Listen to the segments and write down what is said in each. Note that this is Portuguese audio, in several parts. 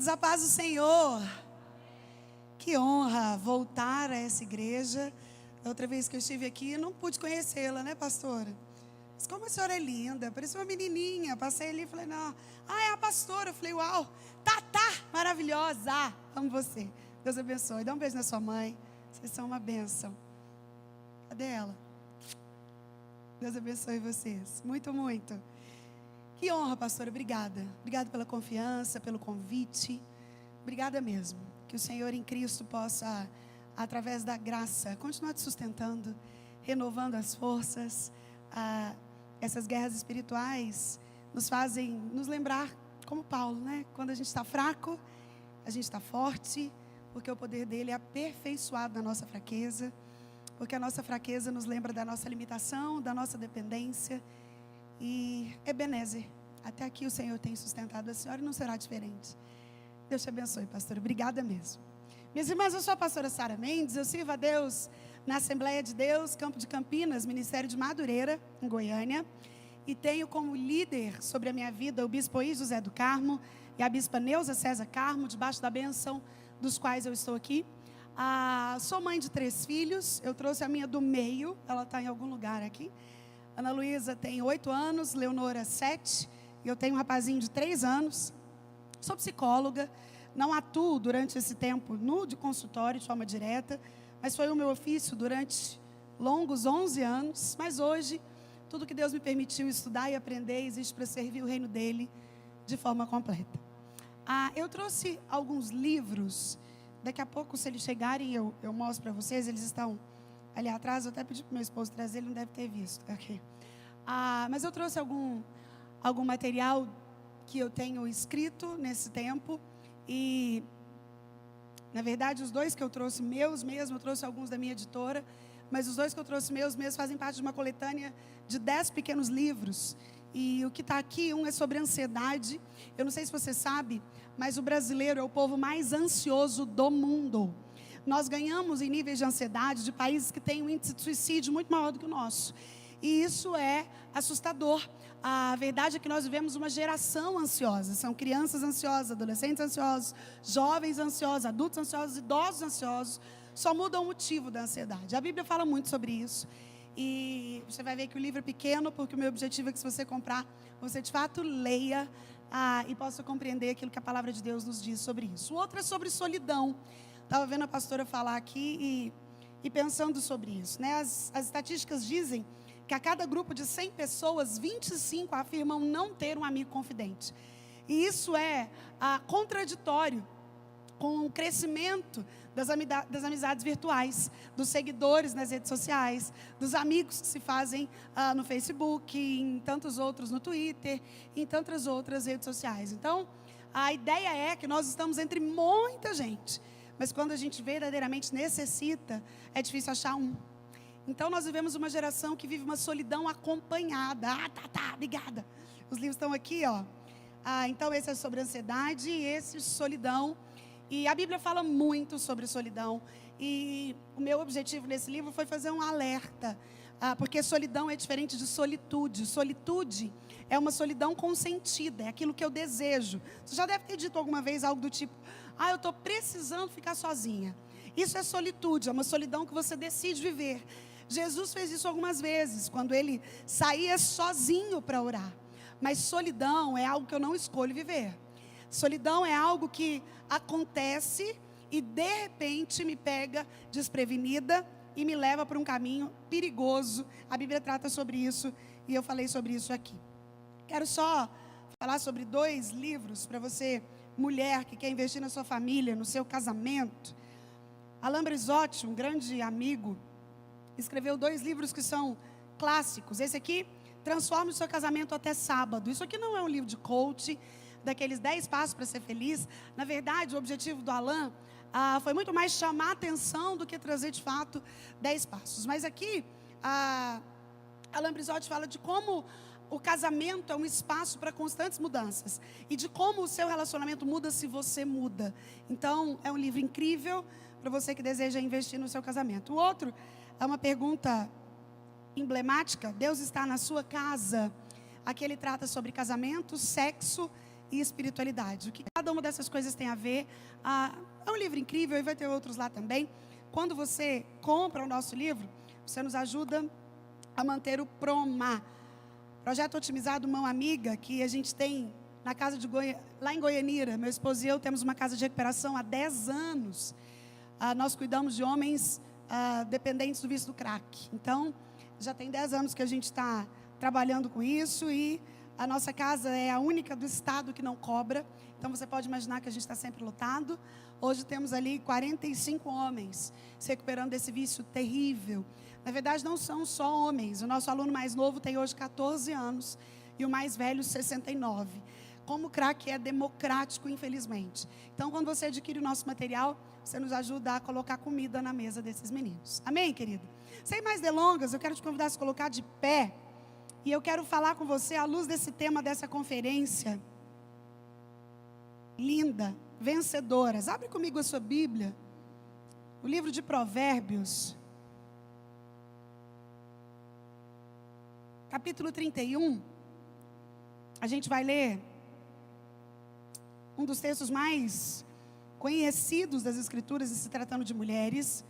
Queridos, a paz do Senhor. Que honra voltar a essa igreja. Da outra vez que eu estive aqui, não pude conhecê-la, né, pastora? Mas como a senhora é linda, parecia uma menininha. Passei ali e falei, não, é a pastora. Eu falei, uau, Tatá, maravilhosa. Amo você. Deus abençoe. Dá um beijo na sua mãe. Vocês são uma bênção. Cadê ela? Deus abençoe vocês. Muito, muito. Que honra, pastora. Obrigada. Obrigada pela confiança, pelo convite. Obrigada mesmo. Que o Senhor em Cristo possa, através da graça, continuar te sustentando, renovando as forças. Essas guerras espirituais nos fazem nos lembrar, como Paulo, né? Quando a gente está fraco, a gente está forte, porque o poder dele é aperfeiçoado na nossa fraqueza, porque a nossa fraqueza nos lembra da nossa limitação, da nossa dependência. E Ebenezer, até aqui o Senhor tem sustentado a senhora e não será diferente. Deus te abençoe, pastora. Obrigada mesmo. Minhas irmãs, eu sou a pastora Sara Mendes, eu sirvo a Deus na Assembleia de Deus, Campo de Campinas, Ministério de Madureira, em Goiânia. E tenho como líder sobre a minha vida o bispo Oí José do Carmo e a bispa Neuza César Carmo, debaixo da bênção dos quais eu estou aqui. Sou mãe de 3 filhos, eu trouxe a minha do meio, ela está em algum lugar aqui. Ana Luísa tem 8 anos, Leonora 7, e eu tenho um rapazinho de 3 anos. Sou psicóloga, não atuo durante esse tempo de consultório de forma direta, mas foi o meu ofício durante longos 11 anos. Mas hoje, tudo que Deus me permitiu estudar e aprender existe para servir o reino dele de forma completa. Eu trouxe alguns livros, daqui a pouco, se eles chegarem, eu mostro para vocês, eles estão ali atrás. Eu até pedi para o meu esposo trazer, ele não deve ter visto. Okay. Mas eu trouxe algum material que eu tenho escrito nesse tempo. E, na verdade, os 2 que eu trouxe meus mesmo, eu trouxe alguns da minha editora, mas os 2 que eu trouxe meus mesmo fazem parte de uma coletânea de 10 pequenos livros. E o que está aqui, um é sobre ansiedade. Eu não sei se você sabe, mas o brasileiro é o povo mais ansioso do mundo. Nós ganhamos em níveis de ansiedade de países que têm um índice de suicídio muito maior do que o nosso. E isso é assustador. A verdade é que nós vivemos uma geração ansiosa. São crianças ansiosas, adolescentes ansiosos, jovens ansiosos, adultos ansiosos, idosos ansiosos. Só muda o motivo da ansiedade. A Bíblia fala muito sobre isso. E você vai ver que o livro é pequeno, porque o meu objetivo é que, se você comprar, você de fato leia e possa compreender aquilo que a palavra de Deus nos diz sobre isso. O outro é sobre solidão. Estava vendo a pastora falar aqui e pensando sobre isso, né? As estatísticas dizem que a cada grupo de 100 pessoas, 25 afirmam não ter um amigo confidente. E isso é contraditório com o crescimento das amizades virtuais, dos seguidores nas redes sociais, dos amigos que se fazem no Facebook, em tantos outros no Twitter, em tantas outras redes sociais. Então, a ideia é que nós estamos entre muita gente, mas quando a gente verdadeiramente necessita, é difícil achar um. Então, nós vivemos uma geração que vive uma solidão acompanhada. Obrigada. Os livros estão aqui, ó. Então, esse é sobre ansiedade e esse solidão. E a Bíblia fala muito sobre solidão. E o meu objetivo nesse livro foi fazer um alerta. Porque solidão é diferente de solitude. Solitude é uma solidão consentida, é aquilo que eu desejo. Você já deve ter dito alguma vez algo do tipo: eu estou precisando ficar sozinha. Isso é solitude, é uma solidão que você decide viver. Jesus fez isso algumas vezes, quando ele saía sozinho para orar. Mas solidão é algo que eu não escolho viver. Solidão é algo que acontece e de repente me pega desprevenida e me leva para um caminho perigoso. A Bíblia trata sobre isso e eu falei sobre isso aqui. Quero só falar sobre 2 livros para você, mulher que quer investir na sua família, no seu casamento. Alain Brizotti, um grande amigo, escreveu 2 livros que são clássicos. Esse aqui, Transforme o Seu Casamento Até Sábado. Isso aqui não é um livro de coach, daqueles 10 passos para ser feliz. Na verdade, o objetivo do Alain foi muito mais chamar a atenção do que trazer, de fato, 10 passos. Mas aqui, Alain Brizotti fala de como o casamento é um espaço para constantes mudanças. E de como o seu relacionamento muda se você muda. Então, é um livro incrível para você que deseja investir no seu casamento. O outro é uma pergunta emblemática: Deus está na sua casa? Aqui ele trata sobre casamento, sexo e espiritualidade. O que cada uma dessas coisas tem a ver? É um livro incrível e vai ter outros lá também. Quando você compra o nosso livro, você nos ajuda a manter o PROMA, Projeto Otimizado Mão Amiga, que a gente tem na casa de lá em Goianira. Meu esposo e eu temos uma casa de recuperação há 10 anos. Nós cuidamos de homens dependentes do vício do crack. Então, já tem 10 anos que a gente está trabalhando com isso e a nossa casa é a única do estado que não cobra. Então, você pode imaginar que a gente está sempre lotado. Hoje temos ali 45 homens se recuperando desse vício terrível. Na verdade, não são só homens. O nosso aluno mais novo tem hoje 14 anos e o mais velho 69. Como o crack é democrático, infelizmente. Então, quando você adquire o nosso material, você nos ajuda a colocar comida na mesa desses meninos. Amém, querido? Sem mais delongas, eu quero te convidar a se colocar de pé. E eu quero falar com você à luz desse tema dessa conferência. Linda, vencedoras. Abre comigo a sua Bíblia. O livro de Provérbios. Capítulo 31. A gente vai ler um dos textos mais conhecidos das Escrituras, se tratando de mulheres.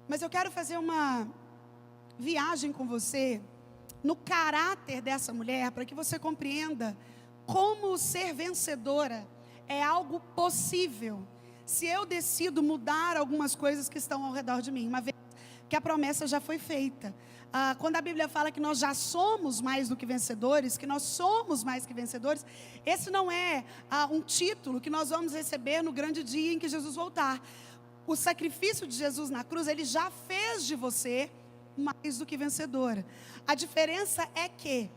Mas eu quero fazer uma viagem com você no caráter dessa mulher, para que você compreenda como ser vencedora é algo possível, se eu decido mudar algumas coisas que estão ao redor de mim, uma vez que a promessa já foi feita. Quando a Bíblia fala que nós já somos mais do que vencedores, que nós somos mais que vencedores, esse não é um título que nós vamos receber no grande dia em que Jesus voltar. O sacrifício de Jesus na cruz, ele já fez de você mais do que vencedora. A diferença é que,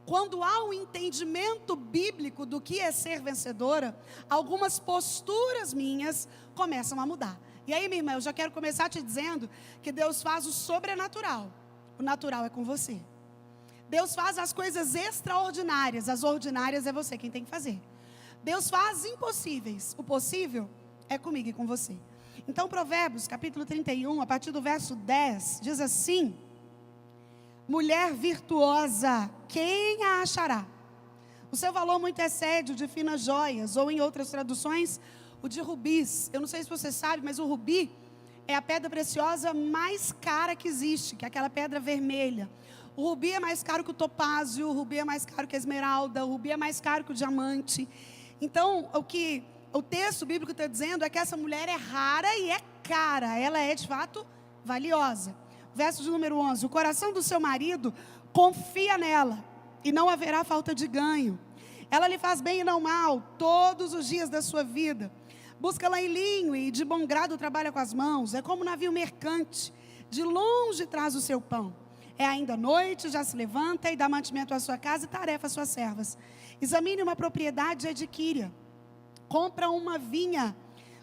quando há um entendimento bíblico do que é ser vencedora, algumas posturas minhas começam a mudar. E aí, minha irmã, eu já quero começar te dizendo que Deus faz o sobrenatural. O natural é com você. Deus faz as coisas extraordinárias. As ordinárias é você quem tem que fazer. Deus faz impossíveis. O possível é comigo e com você. Então, Provérbios, capítulo 31, a partir do verso 10, diz assim: mulher virtuosa, quem a achará? O seu valor muito excede o de finas joias, ou em outras traduções, o de rubis. Eu não sei se você sabe, mas o rubi é a pedra preciosa mais cara que existe, que é aquela pedra vermelha. O rubi é mais caro que o topázio, o rubi é mais caro que a esmeralda, o rubi é mais caro que o diamante. Então, o que o texto bíblico está dizendo é que essa mulher é rara e é cara, ela é de fato valiosa. Verso de número 11, o coração do seu marido confia nela, e não haverá falta de ganho. Ela lhe faz bem e não mal, todos os dias da sua vida. Busca-la em linho e de bom grado trabalha com as mãos. É como um navio mercante, de longe traz o seu pão. É ainda noite, já se levanta e dá mantimento à sua casa e tarefa às suas servas. Examine uma propriedade e adquire-a. Compra uma vinha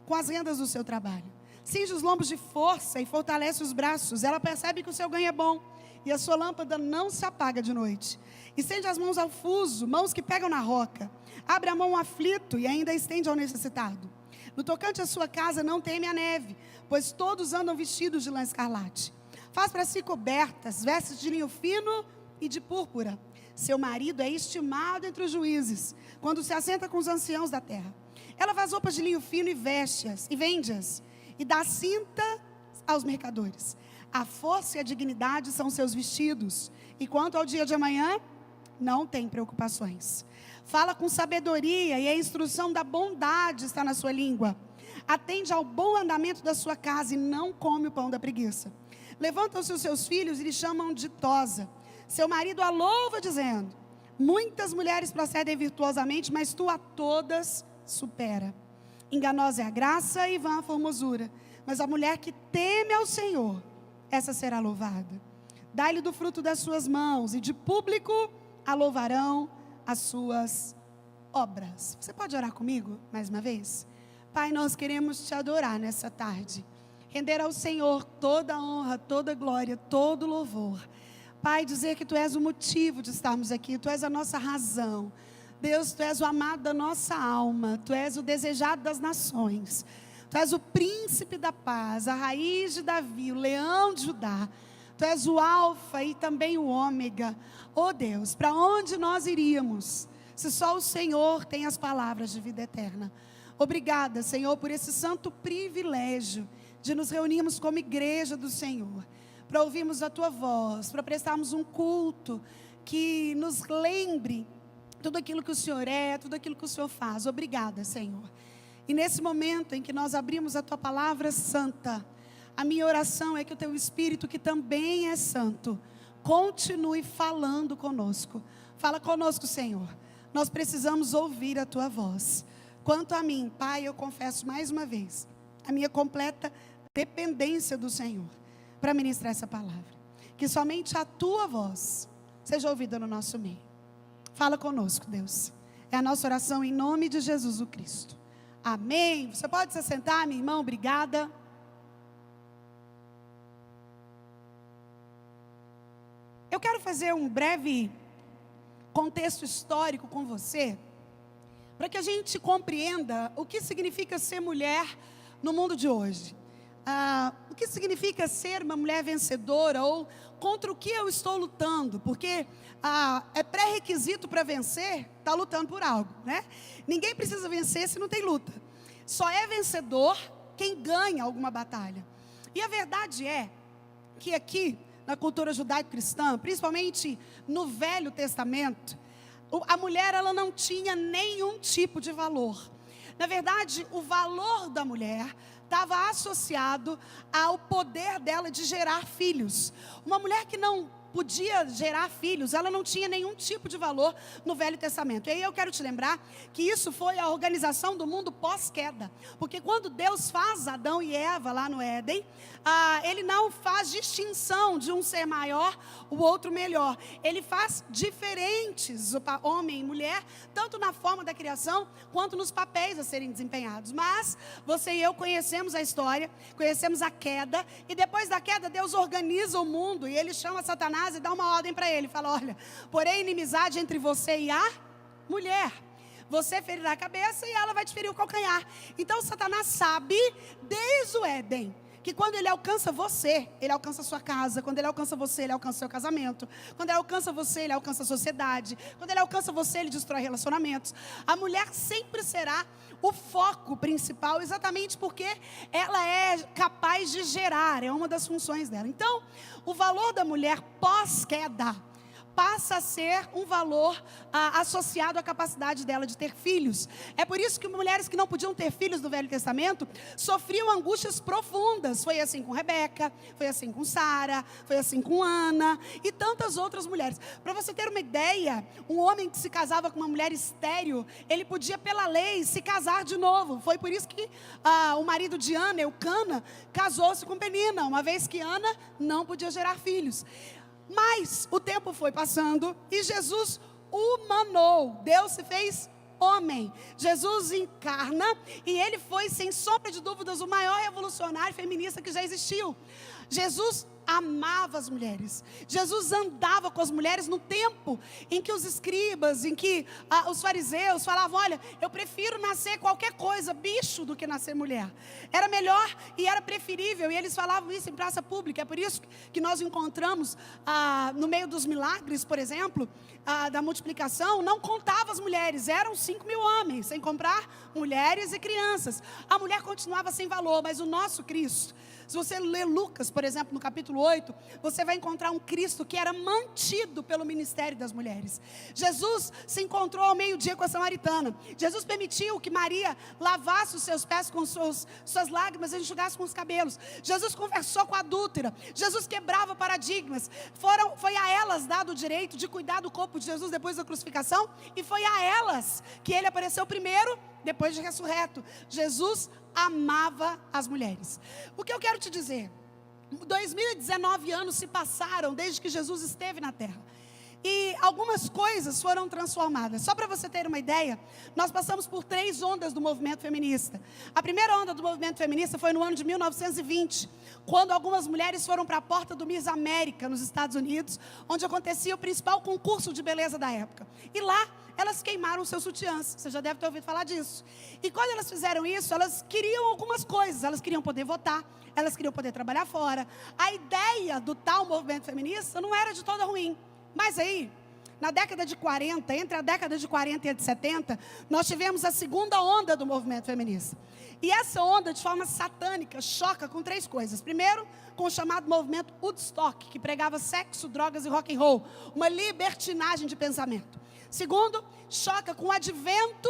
com as rendas do seu trabalho. Cinge os lombos de força e fortalece os braços. Ela percebe que o seu ganho é bom e a sua lâmpada não se apaga de noite. Estende as mãos ao fuso, mãos que pegam na roca. Abre a mão ao aflito e ainda estende ao necessitado. No tocante à sua casa não teme a neve, pois todos andam vestidos de lã escarlate. Faz para si cobertas, vestes de linho fino e de púrpura. Seu marido é estimado entre os juízes, quando se assenta com os anciãos da terra. Ela faz roupas de linho fino e veste-as, e vende-as, e dá cinta aos mercadores. A força e a dignidade são seus vestidos, e quanto ao dia de amanhã, não tem preocupações. Fala com sabedoria, e a instrução da bondade está na sua língua. Atende ao bom andamento da sua casa, e não come o pão da preguiça. Levantam-se os seus filhos e lhe chamam ditosa. Seu marido a louva, dizendo: muitas mulheres procedem virtuosamente, mas tu a todas supera. Enganosa é a graça e vã a formosura, mas a mulher que teme ao Senhor, essa será louvada. Dá-lhe do fruto das suas mãos, e de público a louvarão as suas obras. Você pode orar comigo mais uma vez? Pai, nós queremos te adorar nessa tarde, render ao Senhor toda a honra, toda a glória, todo o louvor. Pai, dizer que tu és o motivo de estarmos aqui, tu és a nossa razão. Deus, tu és o amado da nossa alma, tu és o desejado das nações, tu és o príncipe da paz, a raiz de Davi, o leão de Judá. Tu és o alfa e também o ômega. Oh Deus, para onde nós iríamos se só o Senhor tem as palavras de vida eterna. Obrigada, Senhor, por esse santo privilégio de nos reunirmos como igreja do Senhor, para ouvirmos a Tua voz, para prestarmos um culto que nos lembre tudo aquilo que o Senhor é, tudo aquilo que o Senhor faz. Obrigada, Senhor. E nesse momento em que nós abrimos a Tua palavra santa, a minha oração é que o Teu Espírito, que também é santo, continue falando conosco. Fala conosco, Senhor. Nós precisamos ouvir a Tua voz. Quanto a mim, Pai, eu confesso mais uma vez a minha completa dependência do Senhor para ministrar essa palavra. Que somente a Tua voz seja ouvida no nosso meio. Fala conosco, Deus. É a nossa oração em nome de Jesus o Cristo. Amém. Você pode se sentar, minha irmã? Obrigada. Eu quero fazer um breve contexto histórico com você, para que a gente compreenda o que significa ser mulher no mundo de hoje. O que significa ser uma mulher vencedora, ou contra o que eu estou lutando, porque é pré-requisito para vencer, estar lutando por algo, né? Ninguém precisa vencer se não tem luta. Só é vencedor quem ganha alguma batalha. E a verdade é que aqui, na cultura judaico-cristã, principalmente no Velho Testamento, a mulher ela não tinha nenhum tipo de valor. Na verdade, o valor da mulher estava associado ao poder dela de gerar filhos. Uma mulher que não podia gerar filhos, ela não tinha nenhum tipo de valor no Velho Testamento. E aí eu quero te lembrar que isso foi a organização do mundo pós-queda. Porque quando Deus faz Adão e Eva lá no Éden, Ele não faz distinção de um ser maior, o outro melhor. Ele faz diferentes, homem e mulher, tanto na forma da criação, quanto nos papéis a serem desempenhados. Mas você e eu conhecemos a história, conhecemos a queda, e depois da queda Deus organiza o mundo, e Ele chama Satanás e dá uma ordem para ele, fala: olha, porém inimizade entre você e a mulher, você ferirá a cabeça e ela vai te ferir o calcanhar. Então Satanás sabe desde o Éden que quando ele alcança você, ele alcança a sua casa. Quando ele alcança você, ele alcança o seu casamento. Quando ele alcança você, ele alcança a sociedade. Quando ele alcança você, ele destrói relacionamentos. A mulher sempre será o foco principal, exatamente porque ela é capaz de gerar, é uma das funções dela. Então, o valor da mulher pós-queda passa a ser um valor associado à capacidade dela de ter filhos. É por isso que mulheres que não podiam ter filhos no Velho Testamento sofriam angústias profundas. Foi assim com Rebeca, foi assim com Sara, foi assim com Ana e tantas outras mulheres. Para você ter uma ideia, um homem que se casava com uma mulher estéril, ele podia pela lei se casar de novo. Foi por isso que o marido de Ana, Eucana, casou-se com Penina, uma vez que Ana não podia gerar filhos. Mas o tempo foi passando e Jesus humanou. Deus se fez homem. Jesus encarna e ele foi, sem sombra de dúvidas, o maior revolucionário feminista que já existiu. Jesus amava as mulheres. Jesus andava com as mulheres no tempo em que os escribas, em que os fariseus falavam: olha, eu prefiro nascer qualquer coisa, bicho, do que nascer mulher. Era melhor e era preferível, e eles falavam isso em praça pública. É por isso que nós encontramos no meio dos milagres, por exemplo, da multiplicação, não contava as mulheres, eram 5.000 homens, sem comprar mulheres e crianças. A mulher continuava sem valor, mas o nosso Cristo, se você ler Lucas, por exemplo, no capítulo 8, você vai encontrar um Cristo que era mantido pelo ministério das mulheres. Jesus se encontrou ao meio-dia com a samaritana. Jesus permitiu que Maria lavasse os seus pés com suas lágrimas e enxugasse com os cabelos. Jesus conversou com a adúltera. Jesus quebrava paradigmas. Foi a elas dado o direito de cuidar do corpo de Jesus depois da crucificação, e foi a elas que ele apareceu primeiro, depois de ressurreto. Jesus amava as mulheres. O que eu quero te dizer, 2019 anos se passaram desde que Jesus esteve na terra, e algumas coisas foram transformadas. Só para você ter uma ideia, nós passamos por 3 ondas do movimento feminista. A primeira onda do movimento feminista foi no ano de 1920, quando algumas mulheres foram para a porta do Miss América, nos Estados Unidos, onde acontecia o principal concurso de beleza da época. E lá, elas queimaram seus sutiãs. Você já deve ter ouvido falar disso. E quando elas fizeram isso, elas queriam algumas coisas. Elas queriam poder votar, elas queriam poder trabalhar fora. A ideia do tal movimento feminista não era de toda ruim. Mas aí, na década de 40, entre a década de 40 e a de 70, nós tivemos a segunda onda do movimento feminista. E essa onda, de forma satânica, choca com 3 coisas. Primeiro, com o chamado movimento Woodstock, que pregava sexo, drogas e rock and roll, uma libertinagem de pensamento. Segundo, choca com o advento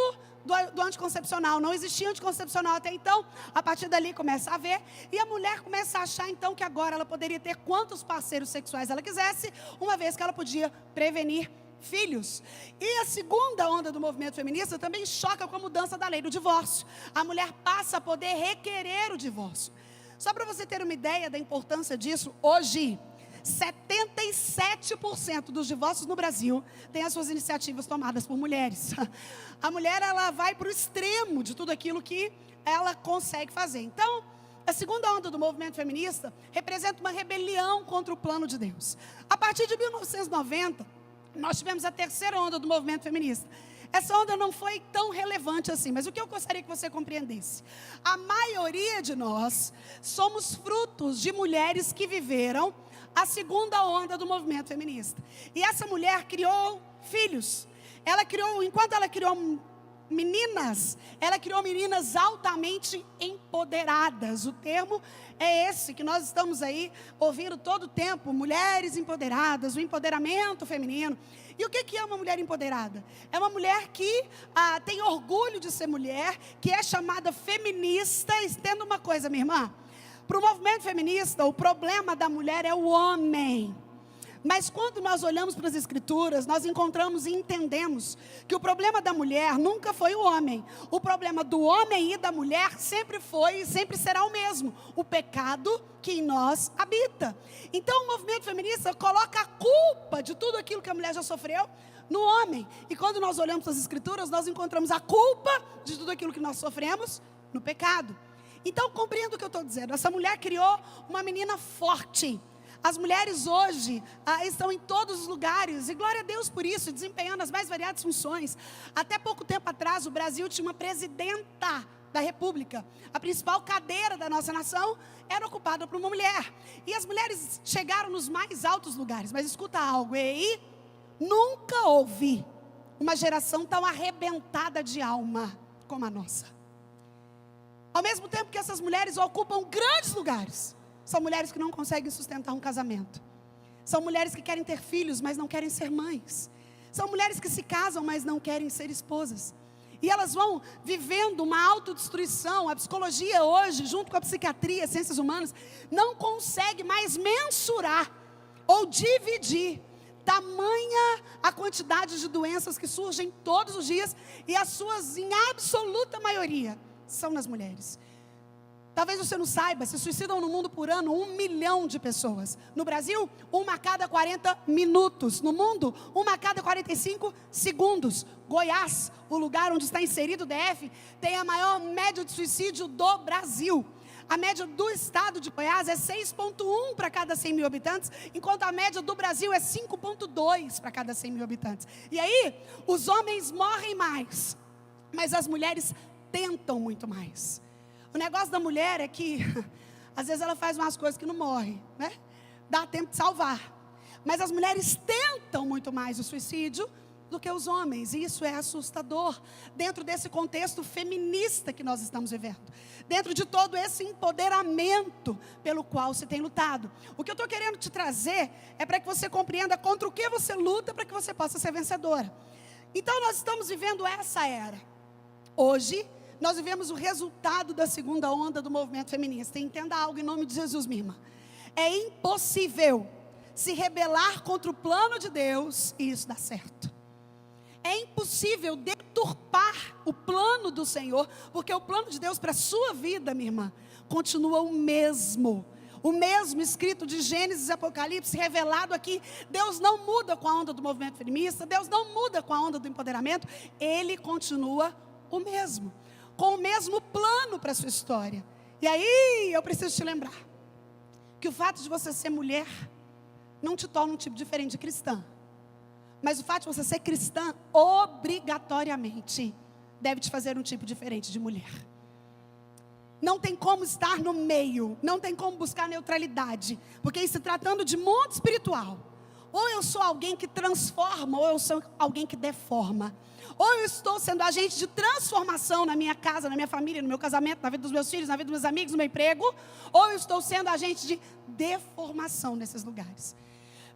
do anticoncepcional. Não existia anticoncepcional até então. A partir dali começa a haver, e a mulher começa a achar então que agora ela poderia ter quantos parceiros sexuais ela quisesse, uma vez que ela podia prevenir filhos. E a segunda onda do movimento feminista também choca com a mudança da lei do divórcio. A mulher passa a poder requerer o divórcio. Só para você ter uma ideia da importância disso, hoje 77% dos divórcios no Brasil têm as suas iniciativas tomadas por mulheres. A mulher, ela vai para o extremo de tudo aquilo que ela consegue fazer. Então, a segunda onda do movimento feminista representa uma rebelião contra o plano de Deus. A partir de 1990, nós tivemos a terceira onda do movimento feminista. Essa onda não foi tão relevante assim, mas o que eu gostaria que você compreendesse? A maioria de nós somos frutos de mulheres que viveram a segunda onda do movimento feminista. E essa mulher criou filhos. Enquanto ela criou meninas, ela criou meninas altamente empoderadas. O termo é esse que nós estamos aí ouvindo todo o tempo: mulheres empoderadas, o empoderamento feminino. E o que é uma mulher empoderada? É uma mulher que tem orgulho de ser mulher, que é chamada feminista. Entenda uma coisa, minha irmã: para o movimento feminista, o problema da mulher é o homem. Mas quando nós olhamos para as Escrituras, nós encontramos e entendemos que o problema da mulher nunca foi o homem. O problema do homem e da mulher sempre foi e sempre será o mesmo: o pecado que em nós habita. Então o movimento feminista coloca a culpa de tudo aquilo que a mulher já sofreu no homem. E quando nós olhamos para as Escrituras, nós encontramos a culpa de tudo aquilo que nós sofremos no pecado. Então compreenda o que eu estou dizendo. Essa mulher criou uma menina forte. As mulheres hoje estão em todos os lugares, e glória a Deus por isso, desempenhando as mais variadas funções. Até pouco tempo atrás, o Brasil tinha uma presidenta da República. A principal cadeira da nossa nação era ocupada por uma mulher. E as mulheres chegaram nos mais altos lugares. Mas escuta algo, nunca houve uma geração tão arrebentada de alma como a nossa. Ao mesmo tempo que essas mulheres ocupam grandes lugares, são mulheres que não conseguem sustentar um casamento. São mulheres que querem ter filhos, mas não querem ser mães. São mulheres que se casam, mas não querem ser esposas. E elas vão vivendo uma autodestruição. A psicologia hoje, junto com a psiquiatria, ciências humanas, não consegue mais mensurar ou dividir tamanha a quantidade de doenças que surgem todos os dias, e as suas, em absoluta maioria, são nas mulheres. Talvez você não saiba, se suicidam no mundo por ano 1 milhão de pessoas. No Brasil, 1 a cada 40 minutos. No mundo, 1 a cada 45 segundos. Goiás, o lugar onde está inserido o DF, tem a maior média de suicídio do Brasil. A média do estado de Goiás é 6,1 para cada 100 mil habitantes, enquanto a média do Brasil é 5,2 para cada 100 mil habitantes. E aí, os homens morrem mais, mas as mulheres tentam muito mais. O negócio da mulher é que, às vezes ela faz umas coisas que não morre, né? Dá tempo de salvar. Mas as mulheres tentam muito mais o suicídio do que os homens. E isso é assustador, dentro desse contexto feminista que nós estamos vivendo. Dentro de todo esse empoderamento pelo qual se tem lutado. O que eu estou querendo te trazer é para que você compreenda contra o que você luta, para que você possa ser vencedora. Então nós estamos vivendo essa era. Hoje, nós vivemos o resultado da segunda onda do movimento feminista. E entenda algo em nome de Jesus, minha irmã. É impossível se rebelar contra o plano de Deus e isso dá certo. É impossível deturpar o plano do Senhor, porque o plano de Deus para a sua vida, minha irmã, continua o mesmo. O mesmo escrito de Gênesis e Apocalipse, revelado aqui. Deus não muda com a onda do movimento feminista, Deus não muda com a onda do empoderamento. Ele continua o mesmo, com o mesmo plano para a sua história. E aí, eu preciso te lembrar que o fato de você ser mulher não te torna um tipo diferente de cristã. Mas o fato de você ser cristã, obrigatoriamente, deve te fazer um tipo diferente de mulher. Não tem como estar no meio, não tem como buscar neutralidade. Porque em se tratando de mundo espiritual, Ou eu sou alguém que transforma, ou eu sou alguém que deforma. Ou eu estou sendo agente de transformação na minha casa, na minha família, no meu casamento, na vida dos meus filhos, na vida dos meus amigos, no meu emprego. Ou eu estou sendo agente de deformação nesses lugares.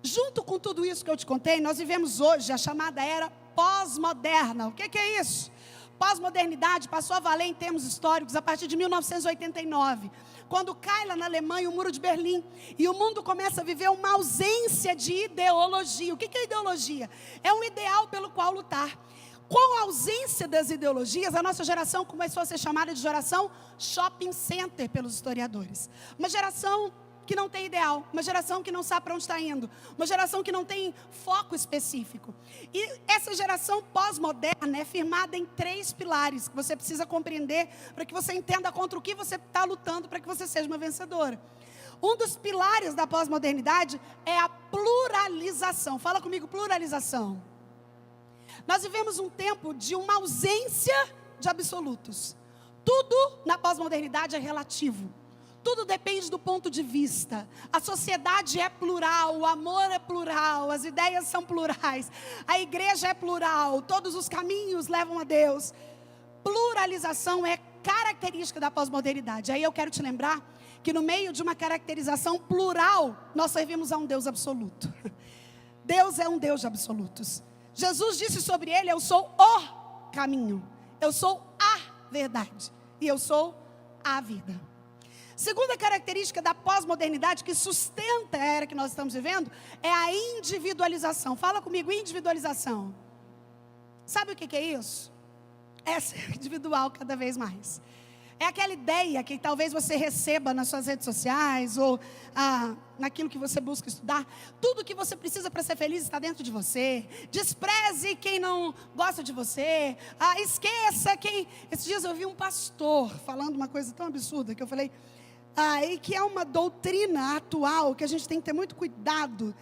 Junto com tudo isso que eu te contei, nós vivemos hoje a chamada era pós-moderna. O que é isso? Pós-modernidade passou a valer em termos históricos a partir de 1989, quando cai lá na Alemanha o Muro de Berlim, e o mundo começa a viver uma ausência de ideologia. O que é ideologia? É um ideal pelo qual lutar. Com a ausência das ideologias, a nossa geração começou a ser chamada de geração shopping center pelos historiadores. Uma geração que não tem ideal, uma geração que não sabe para onde está indo, uma geração que não tem foco específico. E essa geração pós-moderna é firmada em 3 pilares que você precisa compreender para que você entenda contra o que você está lutando para que você seja uma vencedora. Um dos pilares da pós-modernidade é a pluralização. Fala comigo, pluralização. Nós vivemos um tempo de uma ausência de absolutos. Tudo na pós-modernidade é relativo. Tudo depende do ponto de vista. A sociedade é plural, o amor é plural, as ideias são plurais, a igreja é plural, todos os caminhos levam a Deus. Pluralização é característica da pós-modernidade. Aí eu quero te lembrar que no meio de uma caracterização plural, nós servimos a um Deus absoluto. Deus é um Deus de absolutos. Jesus disse sobre ele: eu sou o caminho, eu sou a verdade e eu sou a vida. Segunda característica da pós-modernidade que sustenta a era que nós estamos vivendo é a individualização. Fala comigo, individualização. Sabe o que é isso? É ser individual cada vez mais. É aquela ideia que talvez você receba nas suas redes sociais ou naquilo que você busca estudar. Tudo que você precisa para ser feliz está dentro de você. Despreze quem não gosta de você. Esqueça quem... Esses dias eu vi um pastor falando uma coisa tão absurda que eu falei... e que é uma doutrina atual que a gente tem que ter muito cuidado.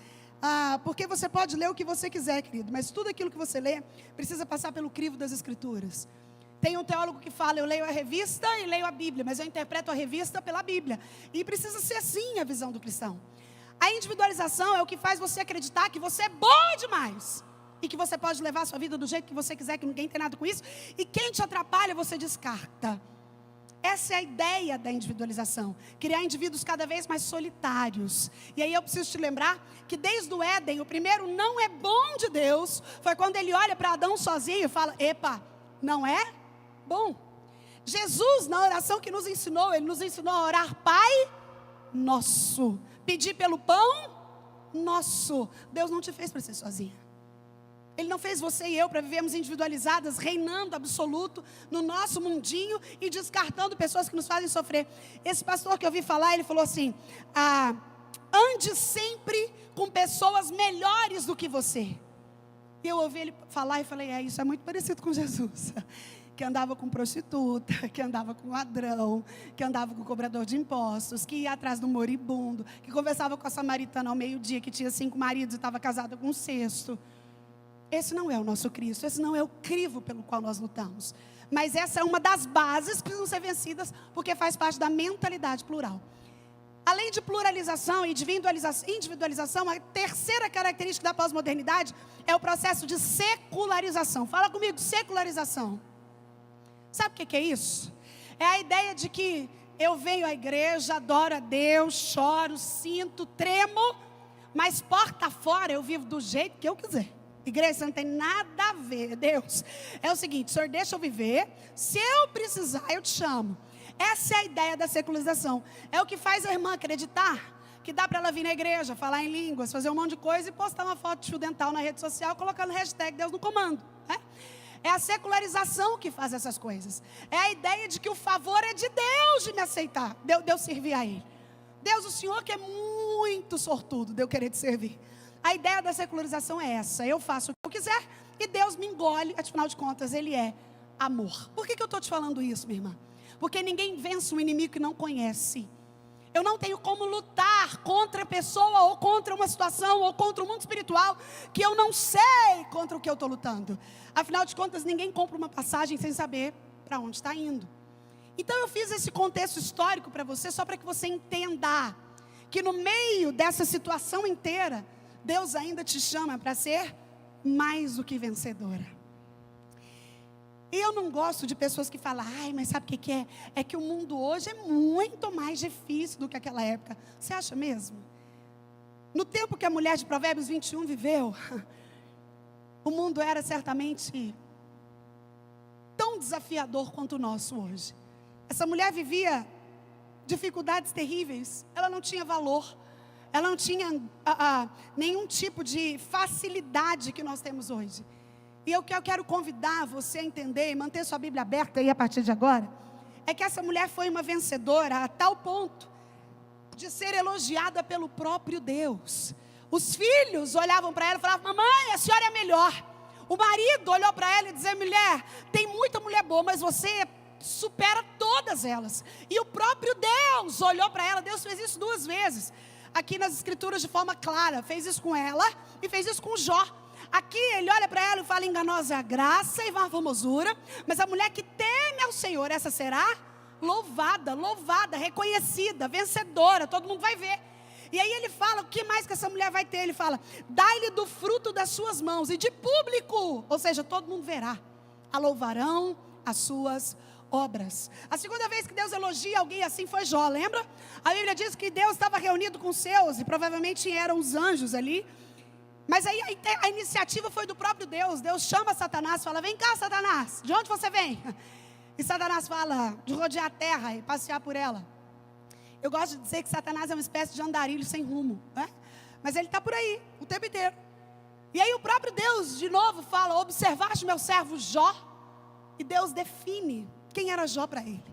Porque você pode ler o que você quiser, querido, mas tudo aquilo que você lê precisa passar pelo crivo das Escrituras. Tem um teólogo que fala: eu leio a revista e leio a Bíblia, mas eu interpreto a revista pela Bíblia. E precisa ser assim a visão do cristão. A individualização é o que faz você acreditar que você é bom demais e que você pode levar a sua vida do jeito que você quiser, que ninguém tem nada com isso, e quem te atrapalha você descarta. Essa é a ideia da individualização, criar indivíduos cada vez mais solitários. E aí eu preciso te lembrar que desde o Éden, o primeiro não é bom de Deus foi quando ele olha para Adão sozinho e fala: epa, não é bom. Jesus, na oração que nos ensinou, ele nos ensinou a orar: Pai nosso, pedir pelo pão nosso. Deus não te fez para ser sozinha. Ele não fez você e eu para vivermos individualizadas, reinando absoluto no nosso mundinho e descartando pessoas que nos fazem sofrer. Esse pastor que eu ouvi falar, ele falou assim: ande sempre com pessoas melhores do que você. E eu ouvi ele falar e falei: isso é muito parecido com Jesus. Que andava com prostituta, que andava com ladrão, que andava com cobrador de impostos, que ia atrás do moribundo, que conversava com a samaritana ao meio-dia, que tinha 5 maridos e estava casada com um 6º. Esse não é o nosso Cristo, esse não é o crivo pelo qual nós lutamos. Mas essa é uma das bases que precisam ser vencidas, porque faz parte da mentalidade plural. Além de pluralização e individualização, a terceira característica da pós-modernidade é o processo de secularização. Fala comigo, secularização. Sabe o que é isso? É a ideia de que eu venho à igreja, adoro a Deus, choro, sinto, tremo, mas porta fora eu vivo do jeito que eu quiser. Igreja, não tem nada a ver, Deus. É o seguinte: Senhor, deixa eu viver, se eu precisar eu te chamo. Essa é a ideia da secularização. É o que faz a irmã acreditar que dá para ela vir na igreja, falar em línguas, fazer um monte de coisa e postar uma foto de fio dental na rede social, colocando hashtag Deus no comando, né? É a secularização que faz essas coisas. É a ideia de que o favor é de Deus de me aceitar, de eu servir a Ele. Deus, o Senhor que é muito sortudo de eu querer te servir. A ideia da secularização é essa: eu faço o que eu quiser e Deus me engole, afinal de contas Ele é amor. Por que eu estou te falando isso, minha irmã? Porque ninguém vence um inimigo que não conhece. Eu não tenho como lutar contra a pessoa, ou contra uma situação, ou contra o mundo espiritual, que eu não sei contra o que eu estou lutando. Afinal de contas, ninguém compra uma passagem sem saber para onde está indo. Então eu fiz esse contexto histórico para você, só para que você entenda que no meio dessa situação inteira, Deus ainda te chama para ser mais do que vencedora. E eu não gosto de pessoas que falam, ai, mas sabe o que é? É que o mundo hoje é muito mais difícil do que aquela época. Você acha mesmo? No tempo que a mulher de Provérbios 21 viveu, o mundo era certamente tão desafiador quanto o nosso hoje. Essa mulher vivia dificuldades terríveis, ela não tinha valor, ela não tinha nenhum tipo de facilidade que nós temos hoje. E o que eu quero convidar você a entender e manter sua Bíblia aberta aí a partir de agora, é que essa mulher foi uma vencedora a tal ponto de ser elogiada pelo próprio Deus. Os filhos olhavam para ela e falavam, mamãe, a senhora é melhor. O marido olhou para ela e dizia, mulher, tem muita mulher boa, mas você supera todas elas. E o próprio Deus olhou para ela, Deus fez isso 2 vezes. Aqui nas escrituras de forma clara, fez isso com ela e fez isso com Jó. Aqui ele olha para ela e fala, enganosa é a graça e vã a formosura, mas a mulher que teme ao Senhor, essa será louvada, reconhecida, vencedora, todo mundo vai ver. E aí ele fala, o que mais que essa mulher vai ter? Ele fala, dai-lhe do fruto das suas mãos e de público, ou seja, todo mundo verá, a louvarão as suas obras. A segunda vez que Deus elogia alguém assim foi Jó, lembra? A Bíblia diz que Deus estava reunido com os seus, e provavelmente eram os anjos ali, mas aí a iniciativa foi do próprio Deus. Deus chama Satanás, fala, vem cá Satanás, de onde você vem? E Satanás fala, de rodear a terra e passear por ela. Eu gosto de dizer que Satanás é uma espécie de andarilho sem rumo, né? Mas ele está por aí, o tempo inteiro. E aí o próprio Deus, de novo, fala, observaste meu servo Jó? E Deus define quem era Jó para ele.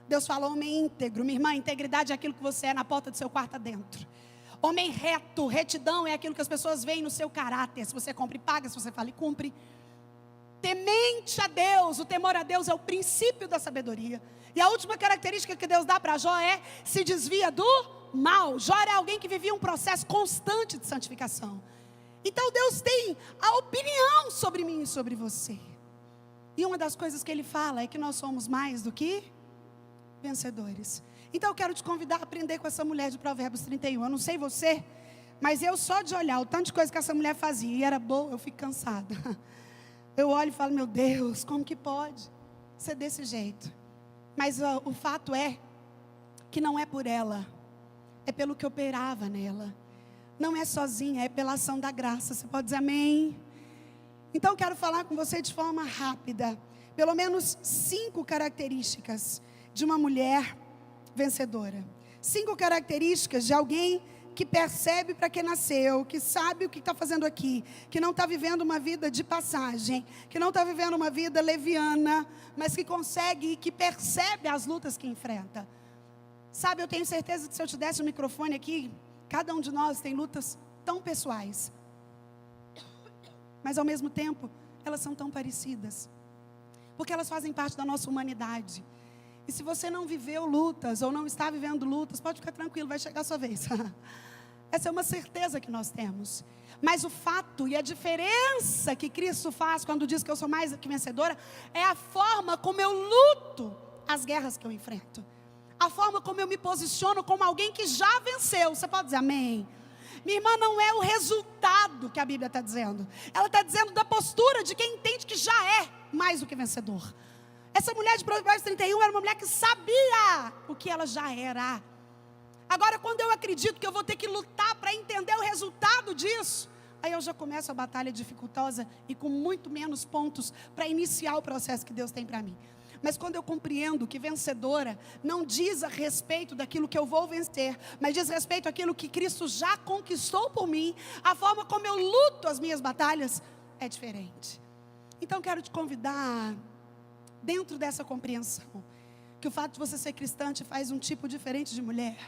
Deus fala, homem íntegro, minha irmã, integridade é aquilo que você é na porta do seu quarto adentro. Homem reto, retidão é aquilo que as pessoas veem no seu caráter. Se você cumpre, paga, se você fala e cumpre. Temente a Deus, o temor a Deus é o princípio da sabedoria. E a última característica que Deus dá para Jó é, se desvia do mal. Jó era alguém que vivia um processo constante de santificação. Então Deus tem a opinião sobre mim e sobre você. E uma das coisas que Ele fala é que nós somos mais do que vencedores. Então eu quero te convidar a aprender com essa mulher de Provérbios 31. Eu não sei você, mas eu só de olhar o tanto de coisa que essa mulher fazia, e era boa, eu fico cansada. Eu olho e falo, meu Deus, como que pode ser desse jeito? Mas o fato é que não é por ela, é pelo que operava nela. Não é sozinha, é pela ação da graça. Você pode dizer amém? Então eu quero falar com você de forma rápida, pelo menos 5 características de uma mulher vencedora. 5 características de alguém que percebe para que nasceu, que sabe o que está fazendo aqui, que não está vivendo uma vida de passagem, que não está vivendo uma vida leviana, mas que consegue e que percebe as lutas que enfrenta. Sabe, eu tenho certeza que se eu te desse o microfone aqui, cada um de nós tem lutas tão pessoais, mas ao mesmo tempo, elas são tão parecidas, porque elas fazem parte da nossa humanidade. E se você não viveu lutas, ou não está vivendo lutas, pode ficar tranquilo, vai chegar a sua vez. Essa é uma certeza que nós temos. Mas o fato e a diferença que Cristo faz quando diz que eu sou mais que vencedora, é a forma como eu luto as guerras que eu enfrento. A forma como eu me posiciono como alguém que já venceu. Você pode dizer amém? Minha irmã, não é o resultado que a Bíblia está dizendo. Ela está dizendo da postura de quem entende que já é mais do que vencedor. Essa mulher de Provérbios 31 era uma mulher que sabia o que ela já era. Agora, quando eu acredito que eu vou ter que lutar para entender o resultado disso, aí eu já começo a batalha dificultosa e com muito menos pontos para iniciar o processo que Deus tem para mim. Mas quando eu compreendo que vencedora não diz a respeito daquilo que eu vou vencer, mas diz respeito àquilo que Cristo já conquistou por mim, a forma como eu luto as minhas batalhas é diferente. Então quero te convidar, dentro dessa compreensão, que o fato de você ser cristã te faz um tipo diferente de mulher,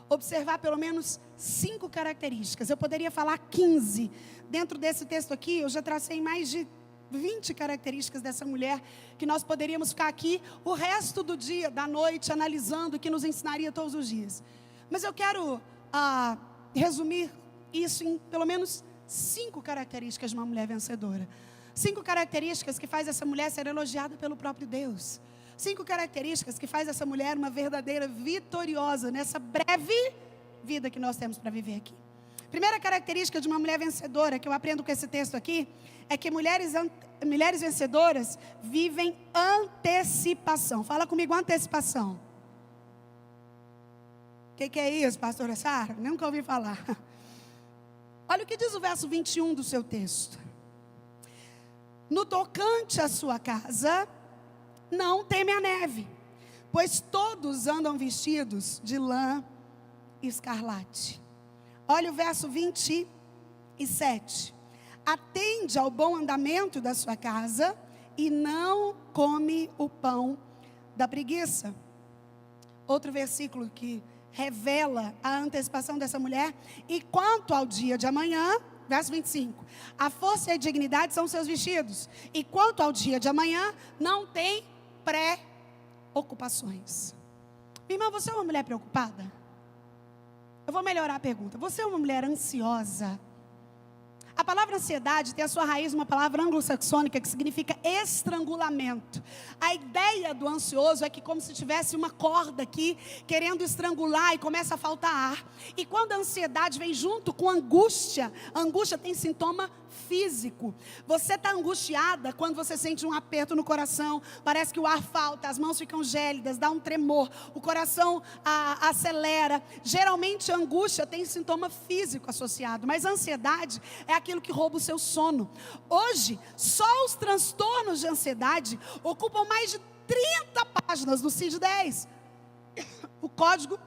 observar pelo menos 5 características. Eu poderia falar 15. Dentro desse texto aqui, eu já tracei mais de 20 características dessa mulher, que nós poderíamos ficar aqui o resto do dia, da noite, analisando, que nos ensinaria todos os dias. Mas eu quero resumir isso em pelo menos 5 características de uma mulher vencedora. 5 características que faz essa mulher ser elogiada pelo próprio Deus. 5 características que faz essa mulher uma verdadeira vitoriosa nessa breve vida que nós temos para viver aqui. Primeira característica de uma mulher vencedora, que eu aprendo com esse texto aqui, é que mulheres vencedoras vivem antecipação. Fala comigo, antecipação. O que é isso, pastora Sara? Nunca ouvi falar. Olha o que diz o verso 21 do seu texto. No tocante à sua casa, não teme a neve, pois todos andam vestidos de lã escarlate. Olha o verso 27. Atende ao bom andamento da sua casa e não come o pão da preguiça. Outro versículo que revela a antecipação dessa mulher. E quanto ao dia de amanhã, verso 25, a força e a dignidade são seus vestidos. E quanto ao dia de amanhã, não tem preocupações. Minha irmã, você é uma mulher preocupada? Eu vou melhorar a pergunta. Você é uma mulher ansiosa? A palavra ansiedade tem a sua raiz numa palavra anglo-saxônica que significa estrangulamento. A ideia do ansioso é que como se tivesse uma corda aqui querendo estrangular e começa a faltar ar. E quando a ansiedade vem junto com angústia, a angústia tem sintoma físico. Você está angustiada quando você sente um aperto no coração, parece que o ar falta, as mãos ficam gélidas, dá um tremor, o coração acelera. Geralmente a angústia tem sintoma físico associado, mas a ansiedade é aquilo que rouba o seu sono. Hoje, só os transtornos de ansiedade ocupam mais de 30 páginas do CID-10, o Código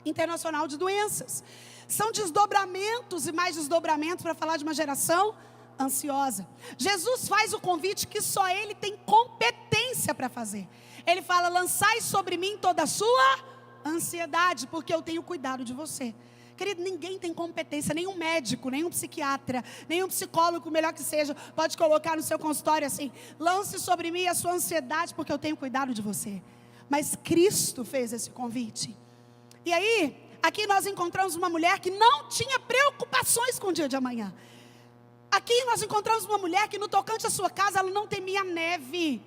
Internacional de Doenças. São desdobramentos e mais desdobramentos para falar de uma geração ansiosa. Jesus faz o convite que só Ele tem competência para fazer. Ele fala, lançai sobre mim toda a sua ansiedade, porque eu tenho cuidado de você. Querido, ninguém tem competência, nenhum médico, nenhum psiquiatra, nenhum psicólogo, melhor que seja, pode colocar no seu consultório assim, lance sobre mim a sua ansiedade, porque eu tenho cuidado de você. Mas Cristo fez esse convite. E aí, aqui nós encontramos uma mulher que não tinha preocupações com o dia de amanhã. Aqui nós encontramos uma mulher que no tocante à sua casa, ela não temia neve.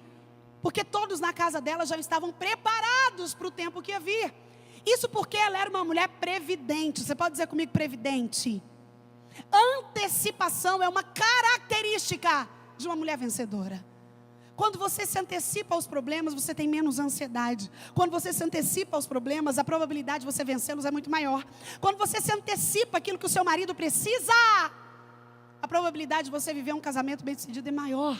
Porque todos na casa dela já estavam preparados para o tempo que ia vir. Isso porque ela era uma mulher previdente. Você pode dizer comigo previdente? Antecipação é uma característica de uma mulher vencedora. Quando você se antecipa aos problemas, você tem menos ansiedade. Quando você se antecipa aos problemas, a probabilidade de você vencê-los é muito maior. Quando você se antecipa aquilo que o seu marido precisa, a probabilidade de você viver um casamento bem-sucedido é maior.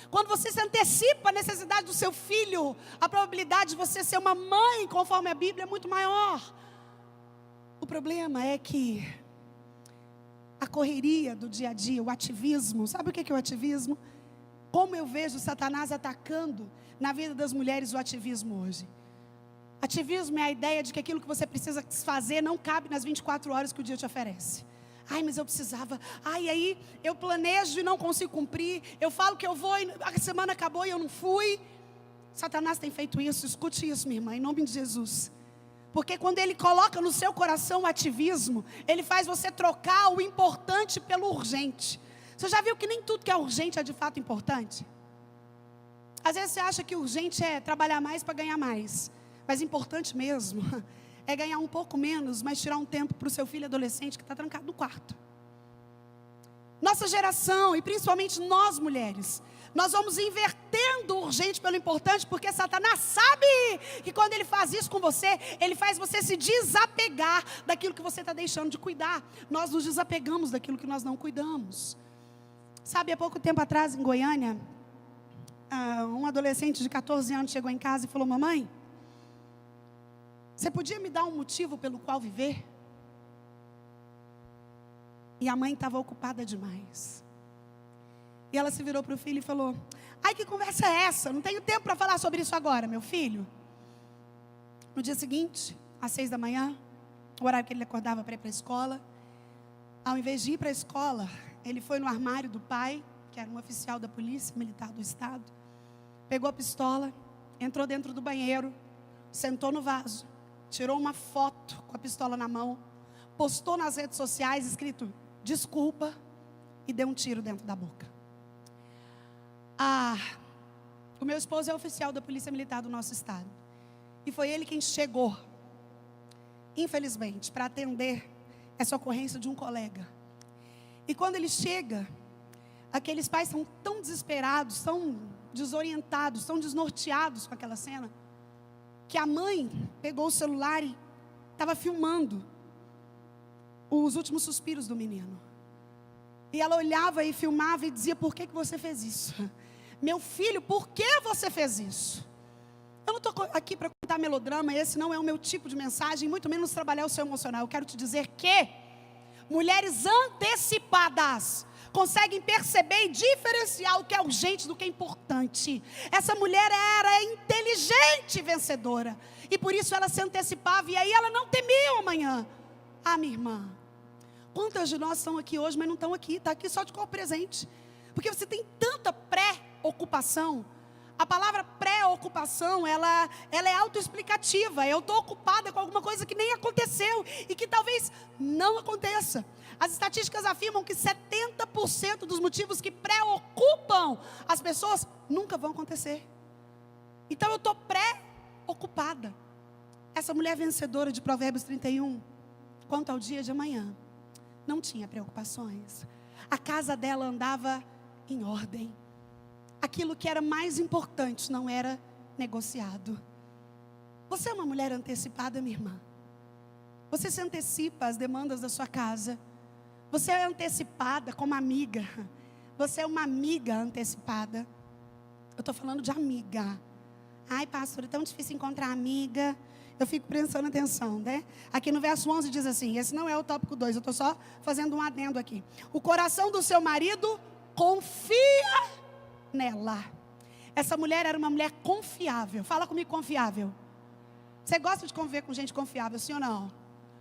Quando você se antecipa a necessidade do seu filho, a probabilidade de você ser uma mãe, conforme a Bíblia, é muito maior. O problema é que a correria do dia a dia, o ativismo, sabe o que é o ativismo? Como eu vejo Satanás atacando na vida das mulheres o ativismo hoje. Ativismo é a ideia de que aquilo que você precisa fazer não cabe nas 24 horas que o dia te oferece. Ai, mas eu precisava. Ai, aí eu planejo e não consigo cumprir. Eu falo que eu vou e a semana acabou e eu não fui. Satanás tem feito isso. Escute isso, minha irmã, em nome de Jesus. Porque quando ele coloca no seu coração o ativismo, ele faz você trocar o importante pelo urgente. Você já viu que nem tudo que é urgente é de fato importante? Às vezes você acha que urgente é trabalhar mais para ganhar mais. Mas importante mesmo é ganhar um pouco menos, mas tirar um tempo para o seu filho adolescente que está trancado no quarto. Nossa geração, e principalmente nós mulheres, nós vamos invertendo o urgente pelo importante, porque Satanás sabe que quando ele faz isso com você, ele faz você se desapegar daquilo que você está deixando de cuidar. Nós nos desapegamos daquilo que nós não cuidamos. Sabe, há pouco tempo atrás, em Goiânia, um adolescente de 14 anos chegou em casa e falou, mamãe, você podia me dar um motivo pelo qual viver? E a mãe estava ocupada demais. E ela se virou para o filho e falou, ai, que conversa é essa? Não tenho tempo para falar sobre isso agora, meu filho. No dia seguinte, às 6 da manhã, o horário que ele acordava para ir para a escola, ao invés de ir para a escola, ele foi no armário do pai, que era um oficial da polícia militar do estado, pegou a pistola, entrou dentro do banheiro, sentou no vaso, tirou uma foto com a pistola na mão, postou nas redes sociais, escrito, desculpa, e deu um tiro dentro da boca. O meu esposo é oficial da polícia militar do nosso estado. E foi ele quem chegou, infelizmente, para atender essa ocorrência de um colega. E quando ele chega, aqueles pais são tão desesperados, tão desorientados, tão desnorteados com aquela cena, que a mãe pegou o celular e estava filmando os últimos suspiros do menino. E ela olhava e filmava e dizia: por que você fez isso? Meu filho, por que você fez isso? Eu não estou aqui para contar melodrama, esse não é o meu tipo de mensagem, muito menos trabalhar o seu emocional. Eu quero te dizer que mulheres antecipadas conseguem perceber e diferenciar o que é urgente do que é importante. Essa mulher era inteligente e vencedora, e por isso ela se antecipava, e aí ela não temia o amanhã. Ah, minha irmã, quantas de nós estão aqui hoje, mas não estão aqui, está aqui só de corpo presente, porque você tem tanta pré-ocupação. A palavra pré-ocupação, ela é autoexplicativa. Eu estou ocupada com alguma coisa que nem aconteceu e que talvez não aconteça. As estatísticas afirmam que 70% dos motivos que preocupam as pessoas nunca vão acontecer. Então eu estou pré-ocupada. Essa mulher vencedora de Provérbios 31, quanto ao dia de amanhã, não tinha preocupações. A casa dela andava em ordem. Aquilo que era mais importante não era negociado. Você é uma mulher antecipada, minha irmã. Você se antecipa às demandas da sua casa. Você é antecipada como amiga. Você é uma amiga antecipada. Eu estou falando de amiga. Ai, pastor, é tão difícil encontrar amiga. Eu fico prestando atenção, né? Aqui no verso 11 diz assim, esse não é o tópico 2, eu estou só fazendo um adendo aqui. O coração do seu marido confia nela. Essa mulher era uma mulher confiável. Fala comigo, confiável. Você gosta de conviver com gente confiável, sim ou não?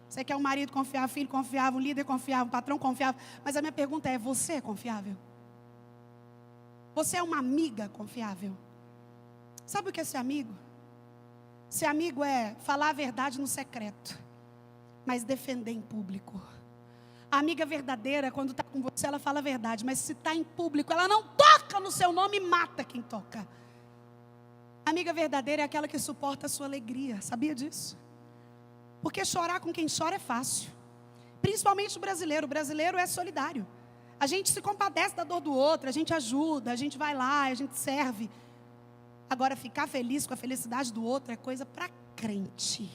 Você quer um marido confiável, filho confiável, um líder confiável, um patrão confiável. Mas a minha pergunta é, você é confiável? Você é uma amiga confiável? Sabe o que é ser amigo? Ser amigo é falar a verdade no secreto, mas defender em público. A amiga verdadeira, quando está com você, ela fala a verdade, mas se está em público, ela não toca no seu nome e mata quem toca. A amiga verdadeira é aquela que suporta a sua alegria, sabia disso? Porque chorar com quem chora é fácil, principalmente o brasileiro é solidário. A gente se compadece da dor do outro, a gente ajuda, a gente vai lá, a gente serve. Agora, ficar feliz com a felicidade do outro é coisa para crente,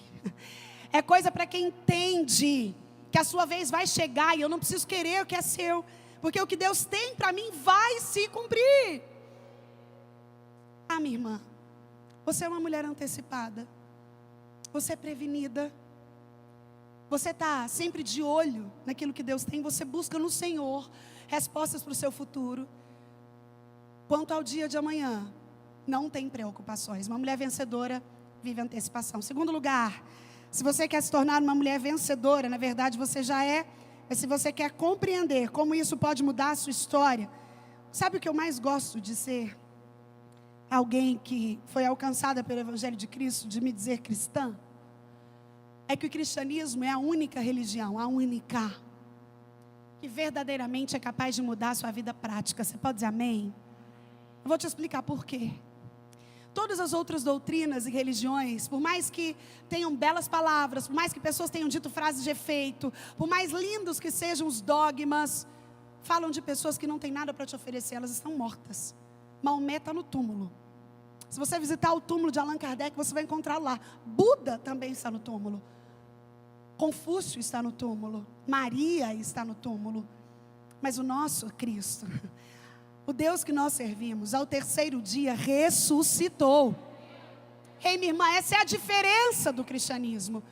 é coisa para quem entende que a sua vez vai chegar e eu não preciso querer o que é seu, porque o que Deus tem para mim vai se cumprir. Ah, minha irmã, você é uma mulher antecipada, você é prevenida, você está sempre de olho naquilo que Deus tem, você busca no Senhor respostas para o seu futuro. Quanto ao dia de amanhã, não tem preocupações. Uma mulher vencedora vive antecipação. Segundo lugar, se você quer se tornar uma mulher vencedora, na verdade você já é, mas se você quer compreender como isso pode mudar a sua história, sabe o que eu mais gosto de ser? Alguém que foi alcançada pelo Evangelho de Cristo, de me dizer cristã, é que o cristianismo é a única religião, a única, que verdadeiramente é capaz de mudar a sua vida prática. Você pode dizer amém? Eu vou te explicar por quê. Todas as outras doutrinas e religiões, por mais que tenham belas palavras, por mais que pessoas tenham dito frases de efeito, por mais lindos que sejam os dogmas, falam de pessoas que não têm nada para te oferecer, elas estão mortas. Maomé está no túmulo. Se você visitar o túmulo de Allan Kardec, você vai encontrar lá. Buda também está no túmulo. Confúcio está no túmulo. Maria está no túmulo. Mas o nosso Cristo, o Deus que nós servimos, ao terceiro dia ressuscitou. Ei, minha irmã, essa é a diferença do cristianismo.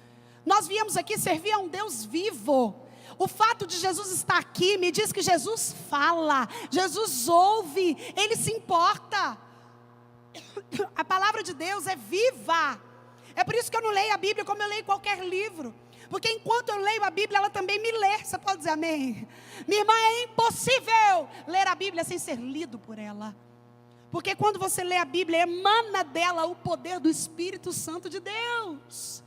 Nós viemos aqui servir a um Deus vivo. O fato de Jesus estar aqui me diz que Jesus fala, Jesus ouve, Ele se importa. A palavra de Deus é viva. É por isso que eu não leio a Bíblia como eu leio qualquer livro. Porque enquanto eu leio a Bíblia, ela também me lê. Você pode dizer amém? Minha irmã, é impossível ler a Bíblia sem ser lido por ela. Porque quando você lê a Bíblia, emana dela o poder do Espírito Santo de Deus.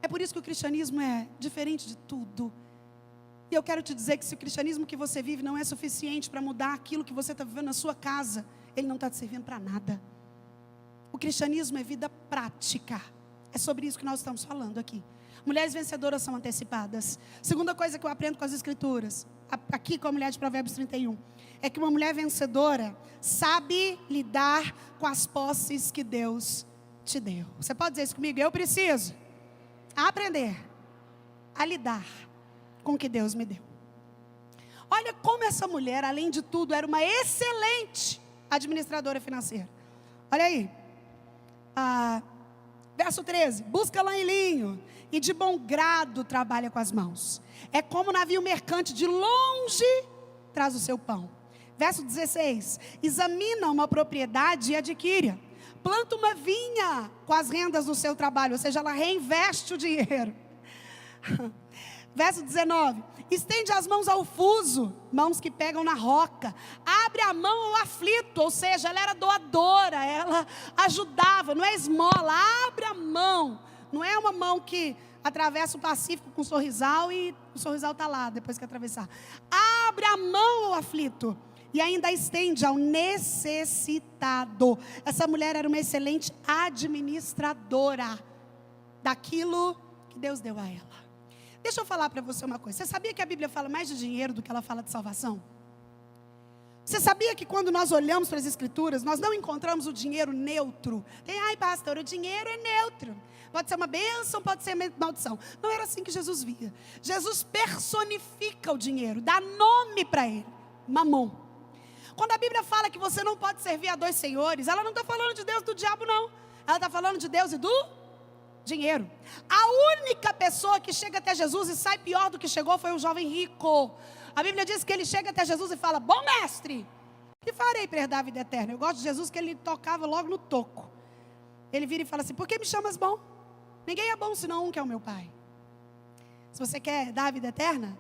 É por isso que o cristianismo é diferente de tudo. E eu quero te dizer que se o cristianismo que você vive não é suficiente para mudar aquilo que você está vivendo na sua casa, ele não está te servindo para nada. O cristianismo é vida prática. É sobre isso que nós estamos falando aqui. mulheres vencedoras são antecipadas. Segunda coisa que eu aprendo com as escrituras, aqui com a mulher de Provérbios 31, é que uma mulher vencedora sabe lidar com as posses que Deus te deu. Você pode dizer isso comigo? Eu preciso aprender a lidar com o que Deus me deu. Olha como essa mulher, além de tudo, era uma excelente administradora financeira. Olha aí. Verso 13. Busca lã e linho, e de bom grado trabalha com as mãos. É como um navio mercante, de longe traz o seu pão. Verso 16. Examina uma propriedade e adquire. Planta uma vinha com as rendas do seu trabalho, ou seja, ela reinveste o dinheiro. Verso 19. Estende as mãos ao fuso, mãos que pegam na roca. Abre a mão ao aflito, ou seja, ela era doadora, ela ajudava, não é esmola, abre a mão. Não é uma mão que atravessa o Pacífico com um sorrisal e o sorrisal está lá depois que atravessar. Abre a mão ao aflito e ainda estende ao necessitado. Essa mulher era uma excelente administradora daquilo que Deus deu a ela. Deixa eu falar para você uma coisa. Você sabia que a Bíblia fala mais de dinheiro do que ela fala de salvação? Você sabia que quando nós olhamos para as Escrituras, nós não encontramos o dinheiro neutro? Ai pastor, o dinheiro é neutro. Pode ser uma bênção, pode ser uma maldição. Não era assim que Jesus via. Jesus personifica o dinheiro, dá nome para ele, mamon. Quando a Bíblia fala que você não pode servir a dois senhores, ela não está falando de Deus e do diabo não. Ela está falando de Deus e do dinheiro. A única pessoa que chega até Jesus e sai pior do que chegou foi o jovem rico. A Bíblia diz que ele chega até Jesus e fala: bom mestre, que farei para herdar a vida eterna? Eu gosto de Jesus que ele tocava logo no toco. Ele vira e fala assim: por que me chamas bom? Ninguém é bom senão um, que é o meu pai. Se você quer dar a vida eterna,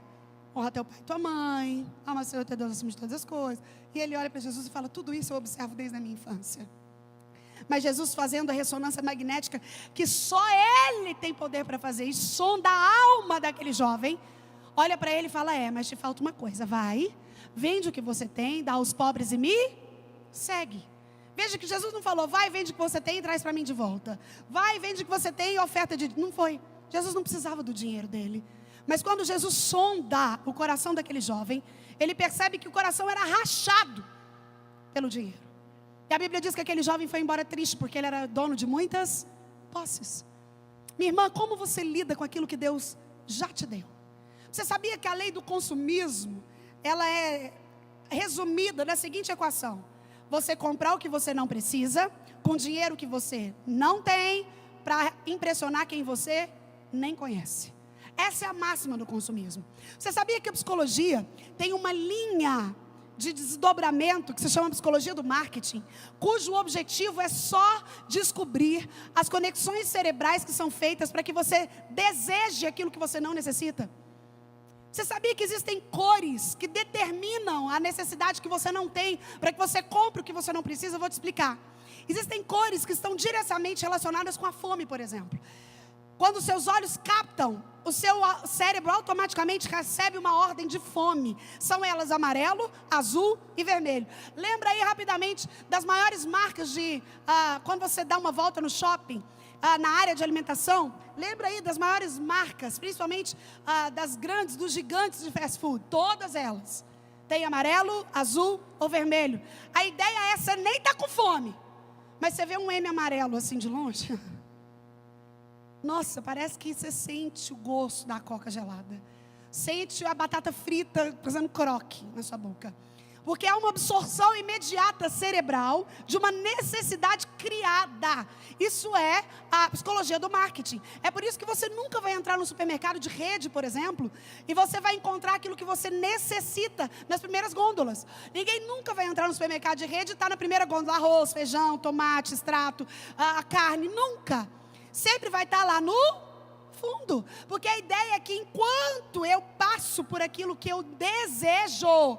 honra teu pai e tua mãe, ama o Senhor teu Deus acima de todas as coisas. E ele olha para Jesus e fala: tudo isso eu observo desde a minha infância. Mas Jesus, fazendo a ressonância magnética, que só Ele tem poder para fazer isso, sonda a alma daquele jovem, olha para ele e fala: mas te falta uma coisa, vai, vende o que você tem, dá aos pobres e me segue. Veja que Jesus não falou: vai, vende o que você tem e traz para mim de volta. Vai, vende o que você tem e oferta de... Não foi. Jesus não precisava do dinheiro dele. Mas quando Jesus sonda o coração daquele jovem, ele percebe que o coração era rachado pelo dinheiro. E a Bíblia diz que aquele jovem foi embora triste, porque ele era dono de muitas posses. Minha irmã, como você lida com aquilo que Deus já te deu? Você sabia que a lei do consumismo, ela é resumida na seguinte equação: você comprar o que você não precisa, com dinheiro que você não tem, para impressionar quem você nem conhece. Essa é a máxima do consumismo. Você sabia que a psicologia tem uma linha de desdobramento, que se chama psicologia do marketing, cujo objetivo é só descobrir as conexões cerebrais que são feitas para que você deseje aquilo que você não necessita? Você sabia que existem cores que determinam a necessidade que você não tem, para que você compre o que você não precisa? Eu vou te explicar. Existem cores que estão diretamente relacionadas com a fome, por exemplo. Quando os seus olhos captam, o seu cérebro automaticamente recebe uma ordem de fome. São elas amarelo, azul e vermelho. Lembra aí rapidamente das maiores marcas de... quando você dá uma volta no shopping, na área de alimentação, lembra aí das maiores marcas, principalmente das grandes, dos gigantes de fast food. Todas elas têm amarelo, azul ou vermelho. A ideia é: você nem está com fome, mas você vê um M amarelo assim de longe... Nossa, parece que você sente o gosto da coca gelada. Sente a batata frita fazendo croque na sua boca. Porque é uma absorção imediata cerebral de uma necessidade criada. Isso é a psicologia do marketing. É por isso que você nunca vai entrar no supermercado de rede, por exemplo, e você vai encontrar aquilo que você necessita nas primeiras gôndolas. Ninguém nunca vai entrar no supermercado de rede e está na primeira gôndola: arroz, feijão, tomate, extrato, a carne. Nunca. Sempre vai estar lá no fundo. Porque a ideia é que enquanto eu passo por aquilo que eu desejo,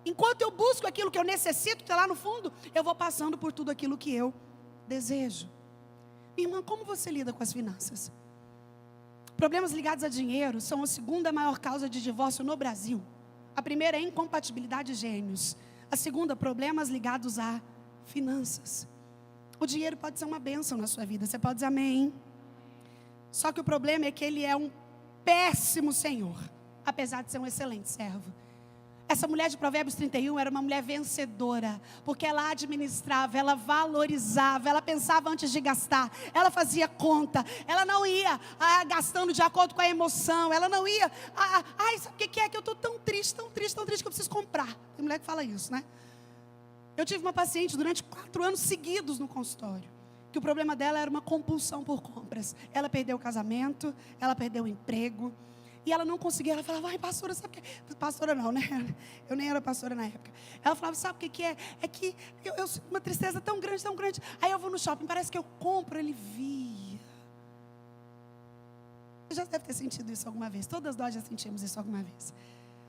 enquanto eu busco aquilo que eu necessito, está lá no fundo, eu vou passando por tudo aquilo que eu desejo. Minha irmã, como você lida com as finanças? Problemas ligados a dinheiro são a segunda maior causa de divórcio no Brasil. A primeira é incompatibilidade de gênios. A segunda, problemas ligados a finanças. O dinheiro pode ser uma bênção na sua vida. Você pode dizer amém? Só que o problema é que ele é um péssimo senhor, apesar de ser um excelente servo. Essa mulher de Provérbios 31 era uma mulher vencedora, porque ela administrava, ela valorizava, ela pensava antes de gastar, ela fazia conta, ela não ia gastando de acordo com a emoção, ela não ia, sabe o que é que eu estou tão triste que eu preciso comprar. Tem mulher que fala isso, né? Eu tive uma paciente durante 4 anos seguidos no consultório, que o problema dela era uma compulsão por compras. Ela perdeu o casamento, ela perdeu o emprego, e ela não conseguia. Ela falava, pastora, sabe o que? Pastora não, né? Eu nem era pastora na época. Ela falava, sabe o que é? É que eu sinto uma tristeza tão grande, tão grande. Aí eu vou no shopping, parece que eu compro alivia. Você já deve ter sentido isso alguma vez. Todas nós já sentimos isso alguma vez.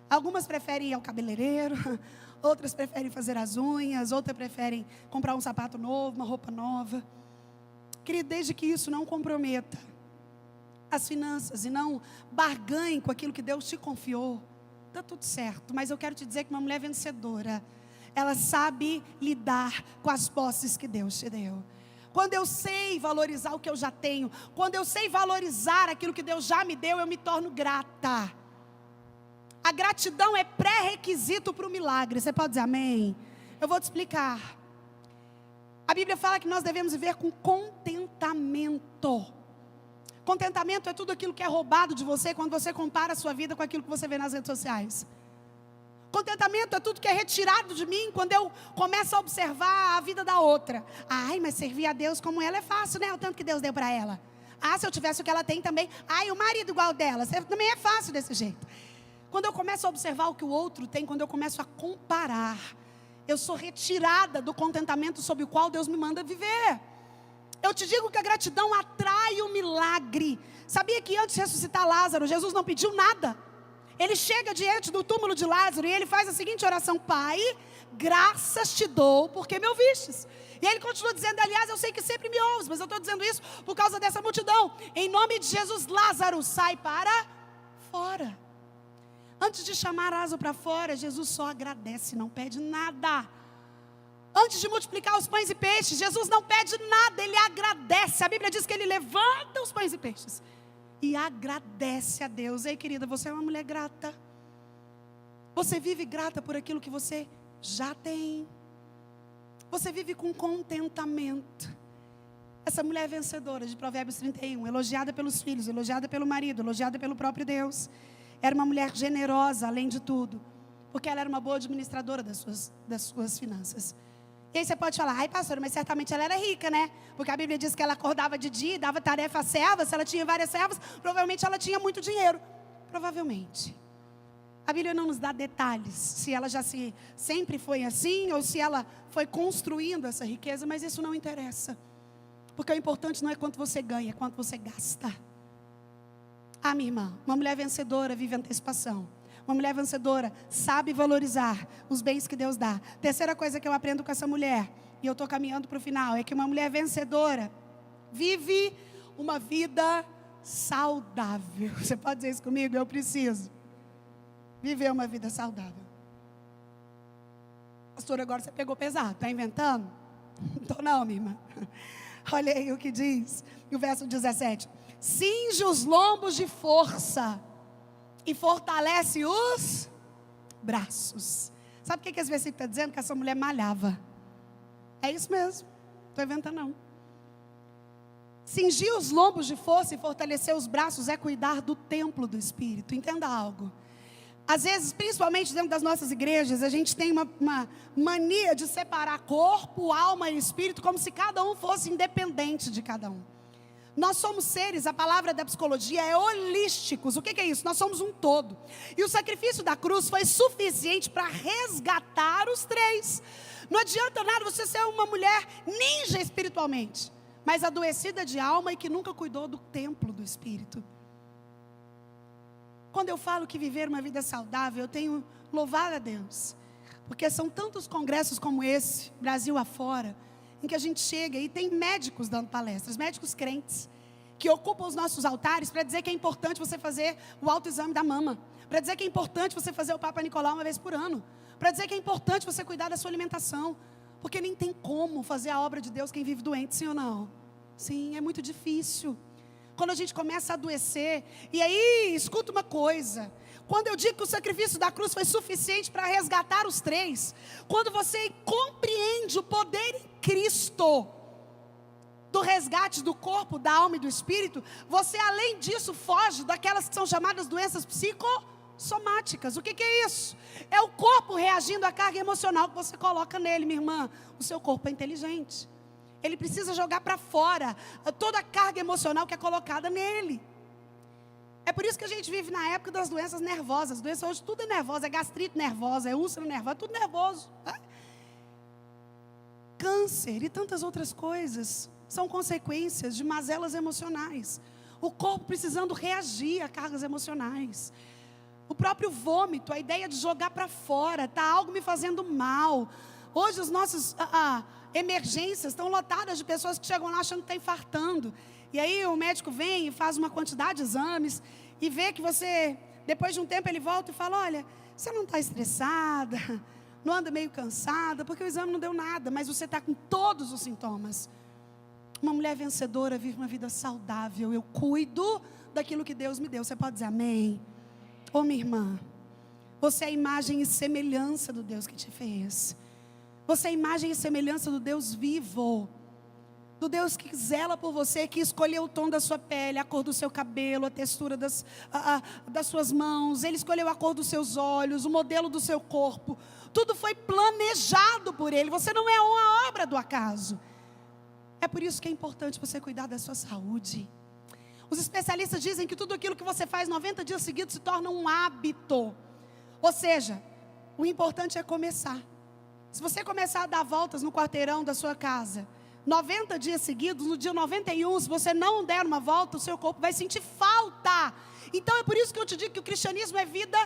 Algumas preferem ir ao cabeleireiro, outras preferem fazer as unhas, outras preferem comprar um sapato novo, uma roupa nova. Querido, desde que isso não comprometa as finanças e não barganhe com aquilo que Deus te confiou, está tudo certo. Mas eu quero te dizer que uma mulher vencedora, ela sabe lidar com as posses que Deus te deu. Quando eu sei valorizar o que eu já tenho, quando eu sei valorizar aquilo que Deus já me deu, eu me torno grata. A gratidão é pré-requisito para o milagre. Você pode dizer amém? Eu vou te explicar. A Bíblia fala que nós devemos viver com contentamento. Contentamento é tudo aquilo que é roubado de você quando você compara a sua vida com aquilo que você vê nas redes sociais. Contentamento é tudo que é retirado de mim quando eu começo a observar a vida da outra. Mas servir a Deus como ela é fácil, né? O tanto que Deus deu para ela. Se eu tivesse o que ela tem também. O marido igual dela. Também é fácil desse jeito. Quando eu começo a observar o que o outro tem, quando eu começo a comparar, eu sou retirada do contentamento sob o qual Deus me manda viver. Eu te digo que a gratidão atrai o milagre. Sabia que antes de ressuscitar Lázaro, Jesus não pediu nada. Ele chega diante do túmulo de Lázaro e ele faz a seguinte oração: Pai, graças te dou porque me ouvistes. E ele continua dizendo, aliás, eu sei que sempre me ouves, mas eu estou dizendo isso por causa dessa multidão. Em nome de Jesus, Lázaro, sai para fora. Antes de chamar Lázaro para fora, Jesus só agradece, não pede nada. Antes de multiplicar os pães e peixes, Jesus não pede nada, Ele agradece. A Bíblia diz que Ele levanta os pães e peixes e agradece a Deus. Ei, querida, você é uma mulher grata. Você vive grata por aquilo que você já tem. Você vive com contentamento. Essa mulher vencedora de Provérbios 31, elogiada pelos filhos, elogiada pelo marido, elogiada pelo próprio Deus. Era uma mulher generosa, além de tudo, porque ela era uma boa administradora das suas finanças. E aí você pode falar, pastora, mas certamente ela era rica, né? Porque a Bíblia diz que ela acordava de dia e dava tarefa às servas. Se ela tinha várias servas, provavelmente ela tinha muito dinheiro. Provavelmente. A Bíblia não nos dá detalhes, se ela já sempre foi assim, ou se ela foi construindo essa riqueza, mas isso não interessa. Porque o importante não é quanto você ganha, é quanto você gasta. Minha irmã, uma mulher vencedora vive antecipação. Uma mulher vencedora sabe valorizar os bens que Deus dá. Terceira coisa que eu aprendo com essa mulher, e eu estou caminhando para o final, é que uma mulher vencedora vive uma vida saudável. Você pode dizer isso comigo? Eu preciso viver uma vida saudável. Pastor, agora você pegou pesado, está inventando? Não, minha irmã. Olha aí o que diz, o verso 17. Cinge os lombos de força e fortalece os braços. Sabe o que esse versículo está dizendo? Que essa mulher malhava. É isso mesmo. Não estou inventando não. Cingir os lombos de força e fortalecer os braços é cuidar do templo do Espírito. Entenda algo. Às vezes, principalmente dentro das nossas igrejas, a gente tem uma mania de separar corpo, alma e espírito como se cada um fosse independente de cada um. Nós somos seres, a palavra da psicologia é holísticos. O que é isso? Nós somos um todo. E o sacrifício da cruz foi suficiente para resgatar os três. Não adianta nada você ser uma mulher ninja espiritualmente, mas adoecida de alma e que nunca cuidou do templo do Espírito. Quando eu falo que viver uma vida saudável, eu tenho louvado a Deus. Porque são tantos congressos como esse, Brasil afora, em que a gente chega e tem médicos dando palestras, médicos crentes, que ocupam os nossos altares para dizer que é importante você fazer o autoexame da mama, para dizer que é importante você fazer o Papa Nicolau uma vez por ano, para dizer que é importante você cuidar da sua alimentação, porque nem tem como fazer a obra de Deus quem vive doente, sim ou não? Sim, é muito difícil. quando a gente começa a adoecer. E aí, escuta uma coisa: quando eu digo que o sacrifício da cruz foi suficiente para resgatar os 3, quando você compreende o poder em Cristo do resgate do corpo, da alma e do espírito, você além disso foge daquelas que são chamadas doenças psicossomáticas. O que é isso? É o corpo reagindo à carga emocional que você coloca nele, minha irmã. O seu corpo é inteligente, ele precisa jogar para fora toda a carga emocional que é colocada nele. É por isso que a gente vive na época das doenças nervosas. Doença hoje tudo é nervosa, é gastrite nervosa, é úlcera nervosa, tudo nervoso, né? Câncer e tantas outras coisas são consequências de mazelas emocionais. O corpo precisando reagir a cargas emocionais. O próprio vômito, a ideia de jogar para fora, está algo me fazendo mal. Hoje os nossos emergências estão lotadas de pessoas que chegam lá achando que está infartando. E aí o médico vem e faz uma quantidade de exames e vê que você, depois de um tempo ele volta e fala: olha, você não está estressada, não anda meio cansada, porque o exame não deu nada, mas você está com todos os sintomas. Uma mulher vencedora vive uma vida saudável. Eu cuido daquilo que Deus me deu. Você pode dizer amém? Ô minha irmã, você é a imagem e semelhança do Deus que te fez. Você é a imagem e semelhança do Deus vivo, do Deus que zela por você, que escolheu o tom da sua pele, a cor do seu cabelo, a textura das suas mãos. Ele escolheu a cor dos seus olhos, o modelo do seu corpo. Tudo foi planejado por Ele. Você não é uma obra do acaso. É por isso que é importante você cuidar da sua saúde. Os especialistas dizem que tudo aquilo que você faz 90 dias seguidos se torna um hábito. Ou seja, o importante é começar. Se você começar a dar voltas no quarteirão da sua casa 90 dias seguidos, no dia 91, se você não der uma volta, o seu corpo vai sentir falta. Então é por isso que eu te digo que o cristianismo é vida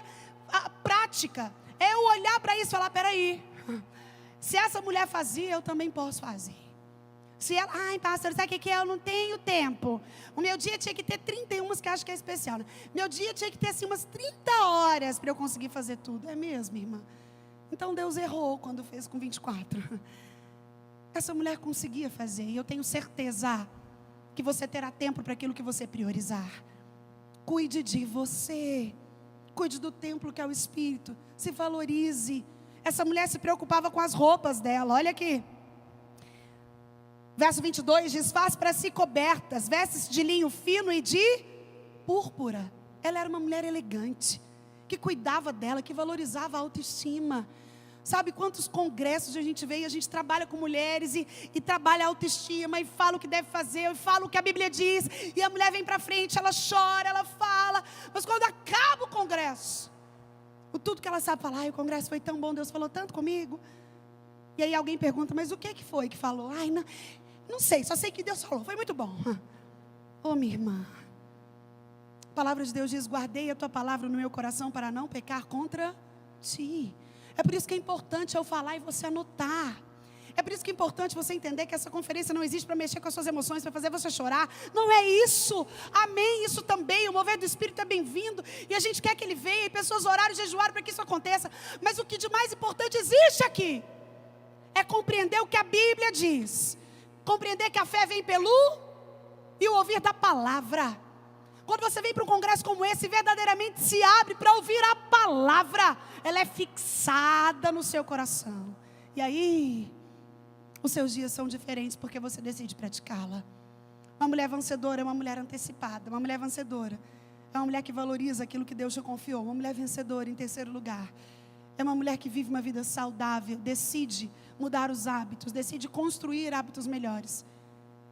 prática. É eu olhar para isso e falar: peraí, se essa mulher fazia, eu também posso fazer. Se ela, ai pastor, sabe o que é? Eu não tenho tempo. O meu dia tinha que ter 31, que eu acho que é especial, né? Meu dia tinha que ter assim umas 30 horas para eu conseguir fazer tudo. É mesmo, irmã? Então Deus errou quando fez com 24. Essa mulher conseguia fazer, e eu tenho certeza que você terá tempo para aquilo que você priorizar. Cuide de você, cuide do templo que é o Espírito, se valorize. Essa mulher se preocupava com as roupas dela, olha aqui. Verso 22 diz: faz para si cobertas, vestes de linho fino e de púrpura. Ela era uma mulher elegante, que cuidava dela, que valorizava a autoestima. Sabe quantos congressos a gente vê e a gente trabalha com mulheres e trabalha a autoestima e fala o que deve fazer, e fala o que a Bíblia diz, e a mulher vem para frente, ela chora, ela fala, mas quando acaba o congresso, tudo que ela sabe falar: ai, o congresso foi tão bom, Deus falou tanto comigo. E aí alguém pergunta: mas o que foi que falou? Ai, não sei, só sei que Deus falou, foi muito bom. Ô minha irmã, a palavra de Deus diz: guardei a tua palavra no meu coração para não pecar contra ti. É por isso que é importante eu falar e você anotar. É por isso que é importante você entender que essa conferência não existe para mexer com as suas emoções, para fazer você chorar. Não é isso. Amém, isso também. O mover do Espírito é bem-vindo. E a gente quer que ele venha e pessoas orarem e jejuarem para que isso aconteça. Mas o que de mais importante existe aqui é compreender o que a Bíblia diz. Compreender que a fé vem pelo e o ouvir da palavra. Quando você vem para um congresso como esse, verdadeiramente se abre para ouvir a palavra. Ela é fixada no seu coração. E aí, os seus dias são diferentes porque você decide praticá-la. Uma mulher vencedora é uma mulher antecipada. Uma mulher vencedora é uma mulher que valoriza aquilo que Deus te confiou. Uma mulher vencedora, em terceiro lugar, é uma mulher que vive uma vida saudável, decide mudar os hábitos, decide construir hábitos melhores.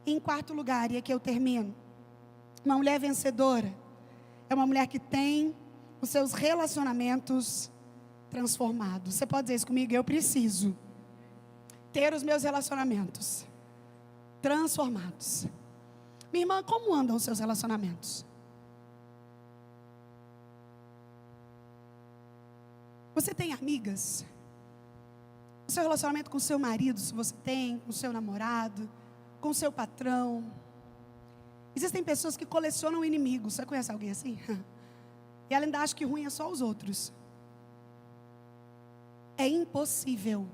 E em quarto lugar, e aqui eu termino, uma mulher vencedora é uma mulher que tem os seus relacionamentos transformados. Você pode dizer isso comigo? Eu preciso ter os meus relacionamentos transformados. Minha irmã, como andam os seus relacionamentos? Você tem amigas? O seu relacionamento com o seu marido, se você tem, com o seu namorado, com o seu patrão. Existem pessoas que colecionam inimigos. Você conhece alguém assim? E ela ainda acha que ruim é só os outros. É impossível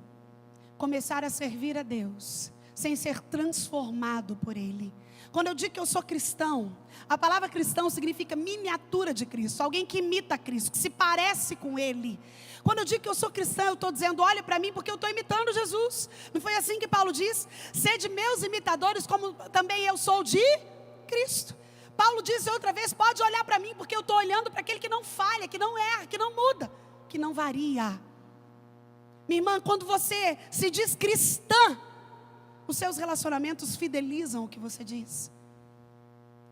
começar a servir a Deus sem ser transformado por Ele. Quando eu digo que eu sou cristão, a palavra cristão significa miniatura de Cristo, alguém que imita Cristo, que se parece com Ele. Quando eu digo que eu sou cristão, eu estou dizendo, olha para mim, porque eu estou imitando Jesus. Não foi assim que Paulo diz? Sede meus imitadores, como também eu sou de Cristo. Paulo disse outra vez, pode olhar para mim, porque eu estou olhando para aquele que não falha, que não erra, que não muda, que não varia. Minha irmã, quando você se diz cristã, os seus relacionamentos fidelizam o que você diz.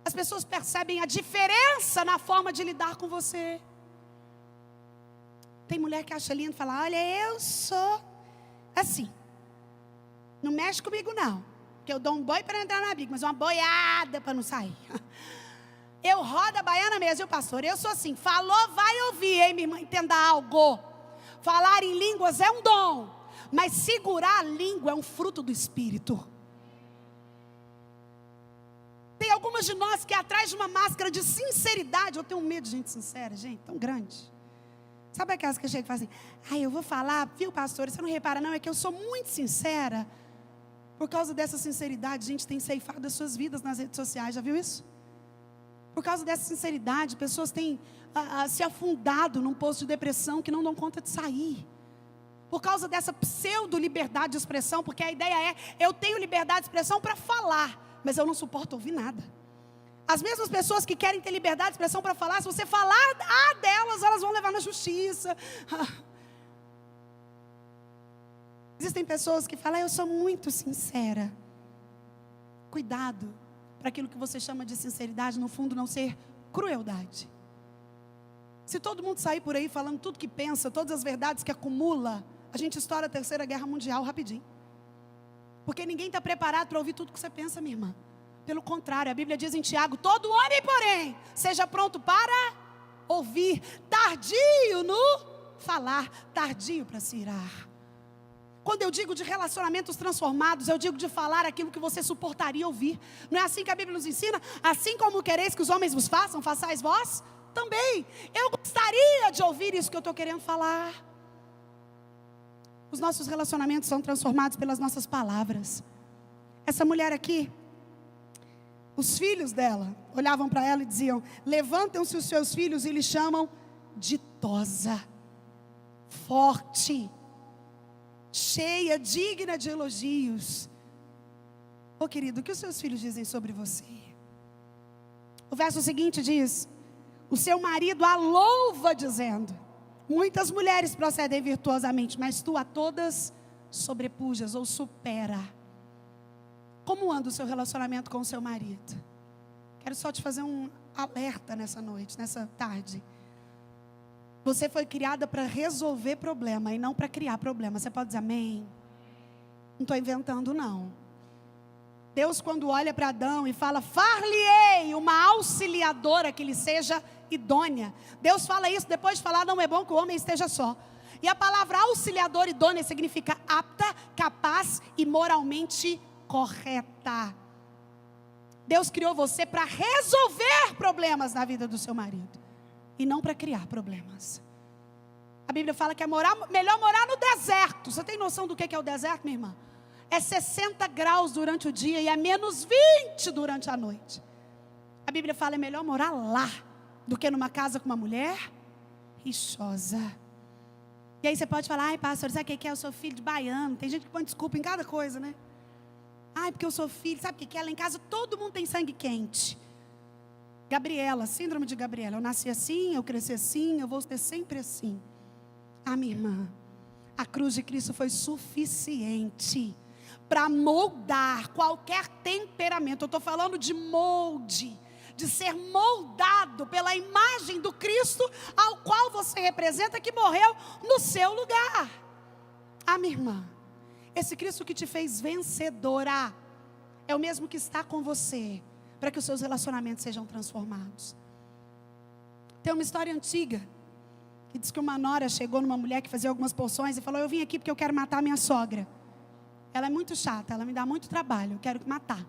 As pessoas percebem a diferença na forma de lidar com você. Tem mulher que acha lindo e fala, olha, eu sou assim. Não mexe comigo não. Porque eu dou um boi para entrar na briga, mas uma boiada para não sair. Eu rodo a baiana mesmo, viu, pastor? Eu sou assim, falou, vai ouvir, hein, minha irmã? Entenda algo. Falar em línguas é um dom, mas segurar a língua é um fruto do Espírito. Tem algumas de nós que atrás de uma máscara de sinceridade, eu tenho medo de gente sincera, gente, tão grande. Sabe aquelas que chegam e falam assim, eu vou falar, viu, pastor, você não repara não, é que eu sou muito sincera. Por causa dessa sinceridade, a gente tem ceifado as suas vidas nas redes sociais, já viu isso? Por causa dessa sinceridade, pessoas têm se afundado num poço de depressão que não dão conta de sair. Por causa dessa pseudo-liberdade de expressão, porque a ideia é, eu tenho liberdade de expressão para falar, mas eu não suporto ouvir nada. As mesmas pessoas que querem ter liberdade de expressão para falar, se você falar delas, elas vão levar na justiça. Existem pessoas que falam, eu sou muito sincera. Cuidado, para aquilo que você chama de sinceridade, no fundo não ser crueldade. Se todo mundo sair por aí falando tudo que pensa, todas as verdades que acumula, a gente estoura a Terceira Guerra Mundial rapidinho. Porque ninguém está preparado para ouvir tudo que você pensa, minha irmã. Pelo contrário, a Bíblia diz em Tiago, todo homem, porém, seja pronto para ouvir, tardio no falar, tardio para se irar. Quando eu digo de relacionamentos transformados, eu digo de falar aquilo que você suportaria ouvir. Não é assim que a Bíblia nos ensina? Assim como quereis que os homens vos façam, façais vós também. Eu gostaria de ouvir isso que eu estou querendo falar. Os nossos relacionamentos são transformados pelas nossas palavras. Essa mulher aqui, os filhos dela olhavam para ela e diziam, levantam-se os seus filhos e lhe chamam ditosa, forte, cheia, digna de elogios. Ô querido, o que os seus filhos dizem sobre você? O verso seguinte diz, o seu marido a louva dizendo, muitas mulheres procedem virtuosamente, mas tu a todas sobrepujas ou supera. Como anda o seu relacionamento com o seu marido? Quero só te fazer um alerta nessa noite, nessa tarde. Você foi criada para resolver problema e não para criar problema. Você pode dizer amém? Não estou inventando não. Deus quando olha para Adão e fala, far-lhe-ei uma auxiliadora que lhe seja idônea. Deus fala isso depois de falar, não é bom que o homem esteja só. E a palavra auxiliadora idônea significa apta, capaz e moralmente correta. Deus criou você para resolver problemas na vida do seu marido e não para criar problemas. A Bíblia fala que é melhor morar no deserto. Você tem noção do que é o deserto, minha irmã? É 60 graus durante o dia e é menos 20 durante a noite. A Bíblia fala, é melhor morar lá do que numa casa com uma mulher rixosa. E aí você pode falar, ai pastor, sabe o que é? Eu sou filho de baiano. Tem gente que põe desculpa em cada coisa, né? Ai, porque eu sou filho, sabe o que é? Lá em casa todo mundo tem sangue quente. Gabriela, síndrome de Gabriela. Eu nasci assim, eu cresci assim, eu vou ser sempre assim. Ah, minha irmã, a cruz de Cristo foi suficiente para moldar qualquer temperamento. Eu estou falando de molde, de ser moldado pela imagem do Cristo ao qual você representa, que morreu no seu lugar. Ah, minha irmã, esse Cristo que te fez vencedora é o mesmo que está com você, para que os seus relacionamentos sejam transformados. Tem uma história antiga que diz que uma nora chegou numa mulher que fazia algumas porções e falou, eu vim aqui porque eu quero matar a minha sogra. Ela é muito chata, ela me dá muito trabalho, eu quero matar.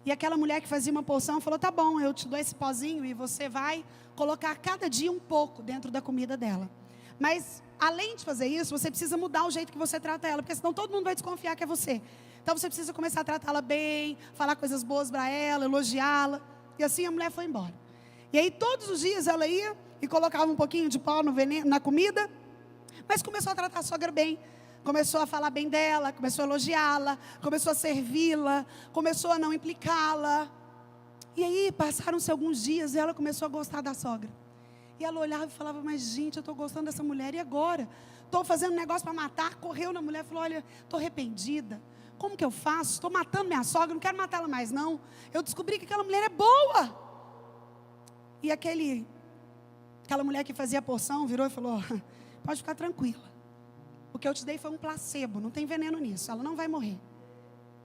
E aquela mulher que fazia uma porção falou, tá bom, eu te dou esse pozinho e você vai colocar cada dia um pouco dentro da comida dela. Mas, além de fazer isso, você precisa mudar o jeito que você trata ela, porque senão todo mundo vai desconfiar que é você. Então, você precisa começar a tratá-la bem, falar coisas boas para ela, elogiá-la. E assim a mulher foi embora. E aí, todos os dias, ela ia e colocava um pouquinho de pó no veneno, na comida, mas começou a tratar a sogra bem. Começou a falar bem dela, começou a elogiá-la, começou a servi-la, começou a não implicá-la. E aí, passaram-se alguns dias e ela começou a gostar da sogra. E ela olhava e falava, mas gente, eu estou gostando dessa mulher, e agora? Estou fazendo um negócio para matar. Correu na mulher e falou, olha, estou arrependida. Como que eu faço? Estou matando minha sogra, não quero matar ela mais não. Eu descobri que aquela mulher é boa. E aquela mulher que fazia a porção virou e falou, pode ficar tranquila. O que eu te dei foi um placebo, não tem veneno nisso, ela não vai morrer.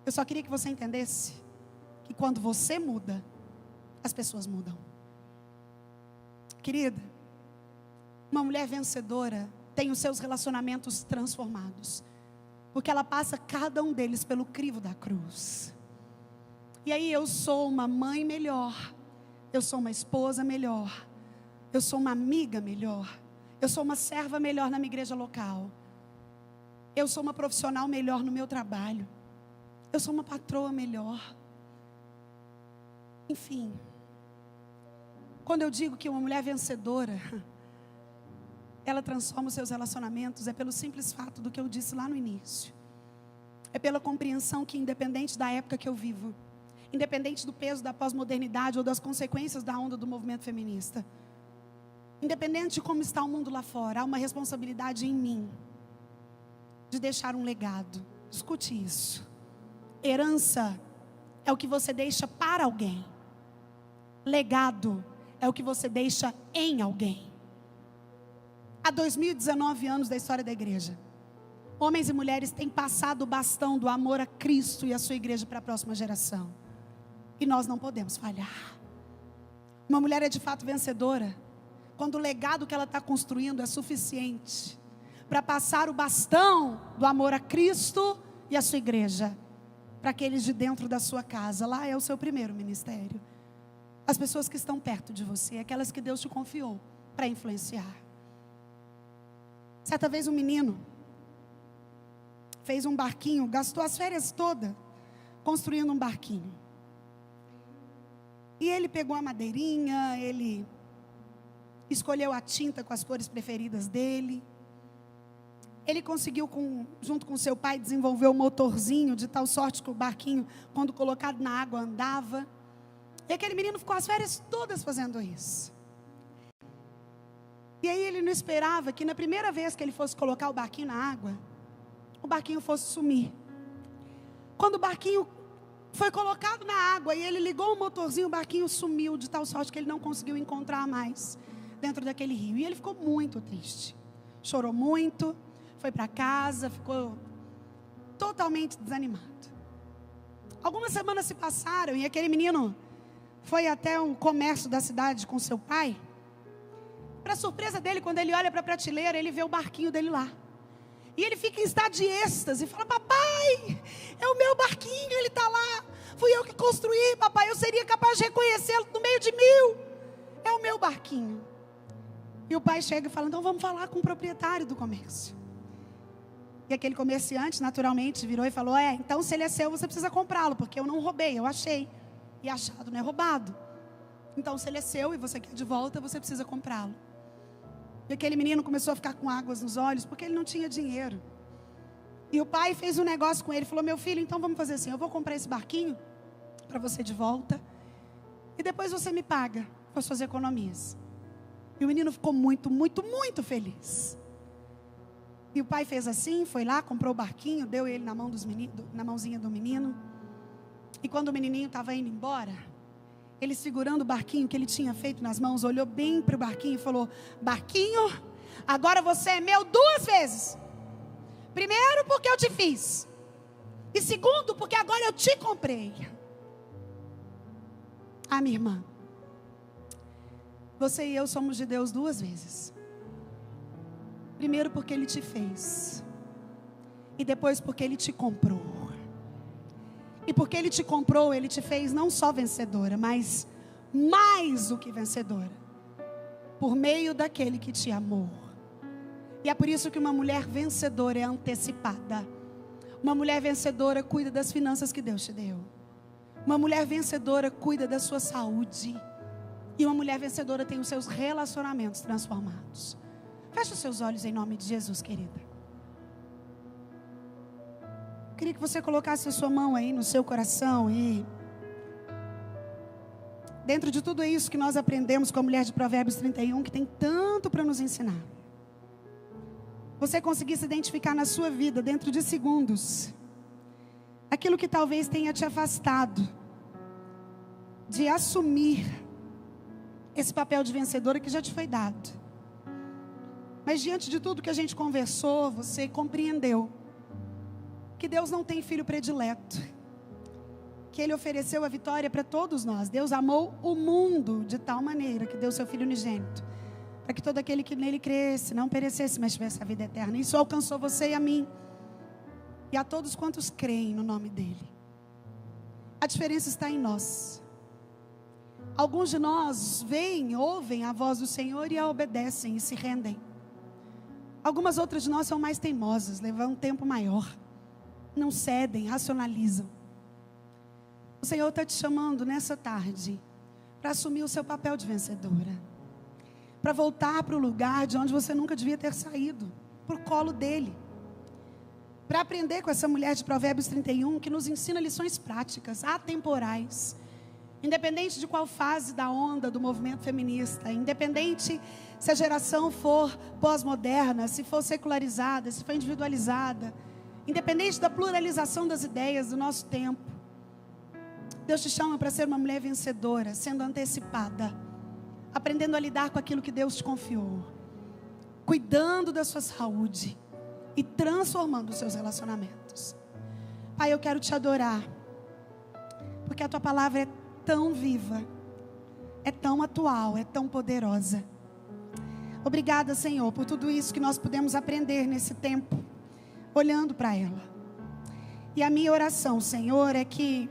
Eu só queria que você entendesse que quando você muda, as pessoas mudam. Querida, uma mulher vencedora tem os seus relacionamentos transformados, porque ela passa cada um deles pelo crivo da cruz. E aí eu sou uma mãe melhor, eu sou uma esposa melhor, eu sou uma amiga melhor, eu sou uma serva melhor na minha igreja local, eu sou uma profissional melhor no meu trabalho, eu sou uma patroa melhor. Enfim, quando eu digo que uma mulher vencedora, ela transforma os seus relacionamentos, é pelo simples fato do que eu disse lá no início. É pela compreensão que, independente da época que eu vivo, independente do peso da pós-modernidade ou das consequências da onda do movimento feminista, independente de como está o mundo lá fora, há uma responsabilidade em mim de deixar um legado. Escute isso. Herança é o que você deixa para alguém. Legado é o que você deixa em alguém. Há 2019 anos da história da igreja, homens e mulheres têm passado o bastão do amor a Cristo e a sua igreja para a próxima geração. E nós não podemos falhar. Uma mulher é de fato vencedora quando o legado que ela está construindo é suficiente para passar o bastão do amor a Cristo e a sua igreja para aqueles de dentro da sua casa. Lá é o seu primeiro ministério. As pessoas que estão perto de você, aquelas que Deus te confiou para influenciar. Certa vez um menino fez um barquinho, gastou as férias todas construindo um barquinho. E ele pegou a madeirinha, ele escolheu a tinta com as cores preferidas dele. Ele conseguiu, junto com seu pai, desenvolver o motorzinho de tal sorte que o barquinho, quando colocado na água, andava. E aquele menino ficou as férias todas fazendo isso. E aí ele não esperava que na primeira vez que ele fosse colocar o barquinho na água, o barquinho fosse sumir. Quando o barquinho foi colocado na água e ele ligou o motorzinho, o barquinho sumiu de tal sorte que ele não conseguiu encontrar mais dentro daquele rio. E ele ficou muito triste. Chorou muito, foi para casa, ficou totalmente desanimado. Algumas semanas se passaram e aquele menino foi até um comércio da cidade com seu pai. Para surpresa dele, quando ele olha para a prateleira, ele vê o barquinho dele lá. E ele fica em estado de êxtase, fala, papai, é o meu barquinho, ele está lá. Fui eu que construí, papai, eu seria capaz de reconhecê-lo no meio de 1000. É o meu barquinho. E o pai chega e fala, então vamos falar com o proprietário do comércio. E aquele comerciante, naturalmente, virou e falou, então se ele é seu, você precisa comprá-lo, porque eu não roubei, eu achei. E achado não é roubado. Então se ele é seu e você quer de volta, você precisa comprá-lo. E aquele menino começou a ficar com águas nos olhos, porque ele não tinha dinheiro. E o pai fez um negócio com ele, falou, meu filho, então vamos fazer assim, eu vou comprar esse barquinho para você de volta, e depois você me paga com as suas economias. E o menino ficou muito, muito, muito feliz. E o pai fez assim, foi lá, comprou o barquinho, deu ele na mãozinha do menino. E quando o menininho estava indo embora, ele segurando o barquinho que ele tinha feito nas mãos, olhou bem para o barquinho e falou, barquinho, agora você é meu 2 vezes. Primeiro, porque eu te fiz. E segundo, porque agora eu te comprei. Ah, minha irmã, você e eu somos de Deus 2 vezes. Primeiro porque Ele te fez. E depois porque Ele te comprou. E porque Ele te comprou, Ele te fez não só vencedora, mas mais do que vencedora. Por meio daquele que te amou. E é por isso que uma mulher vencedora é antecipada. Uma mulher vencedora cuida das finanças que Deus te deu. Uma mulher vencedora cuida da sua saúde. E uma mulher vencedora tem os seus relacionamentos transformados. Feche os seus olhos em nome de Jesus, querida. Eu queria que você colocasse a sua mão aí no seu coração e... dentro de tudo isso que nós aprendemos com a mulher de Provérbios 31, que tem tanto para nos ensinar, você conseguir se identificar na sua vida, dentro de segundos, aquilo que talvez tenha te afastado de assumir esse papel de vencedora que já te foi dado. Mas diante de tudo que a gente conversou, você compreendeu que Deus não tem filho predileto, que Ele ofereceu a vitória para todos nós. Deus amou o mundo de tal maneira que deu seu Filho unigênito, para que todo aquele que nele cresce não perecesse, mas tivesse a vida eterna. Isso alcançou você e a mim, e a todos quantos creem no nome dEle. A diferença está em nós. Alguns de nós veem, ouvem a voz do Senhor e a obedecem e se rendem. Algumas outras de nós são mais teimosas, levam um tempo maior, não cedem, racionalizam. O Senhor está te chamando nessa tarde para assumir o seu papel de vencedora, para voltar para o lugar de onde você nunca devia ter saído, para o colo dEle, para aprender com essa mulher de Provérbios 31, que nos ensina lições práticas, atemporais, independente de qual fase da onda do movimento feminista, independente se a geração for pós-moderna, se for secularizada, se for individualizada, independente da pluralização das ideias do nosso tempo, Deus te chama para ser uma mulher vencedora, sendo antecipada, aprendendo a lidar com aquilo que Deus te confiou, cuidando da sua saúde e transformando os seus relacionamentos. Pai, eu quero te adorar, porque a tua palavra é tão viva, é tão atual, é tão poderosa. Obrigada, Senhor, por tudo isso que nós pudemos aprender nesse tempo, olhando para ela. E a minha oração, Senhor, é que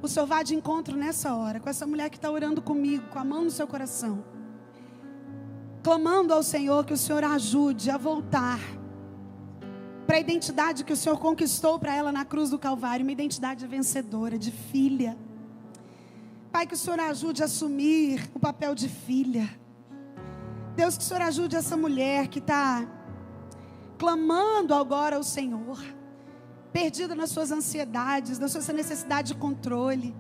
o Senhor vá de encontro nessa hora, com essa mulher que está orando comigo, com a mão no seu coração, clamando ao Senhor que o Senhor a ajude a voltar para a identidade que o Senhor conquistou para ela na cruz do Calvário, uma identidade vencedora, de filha. Pai, que o Senhor a ajude a assumir o papel de filha. Deus, que o Senhor ajude essa mulher que está clamando agora ao Senhor, perdida nas suas ansiedades, na sua necessidade de controle.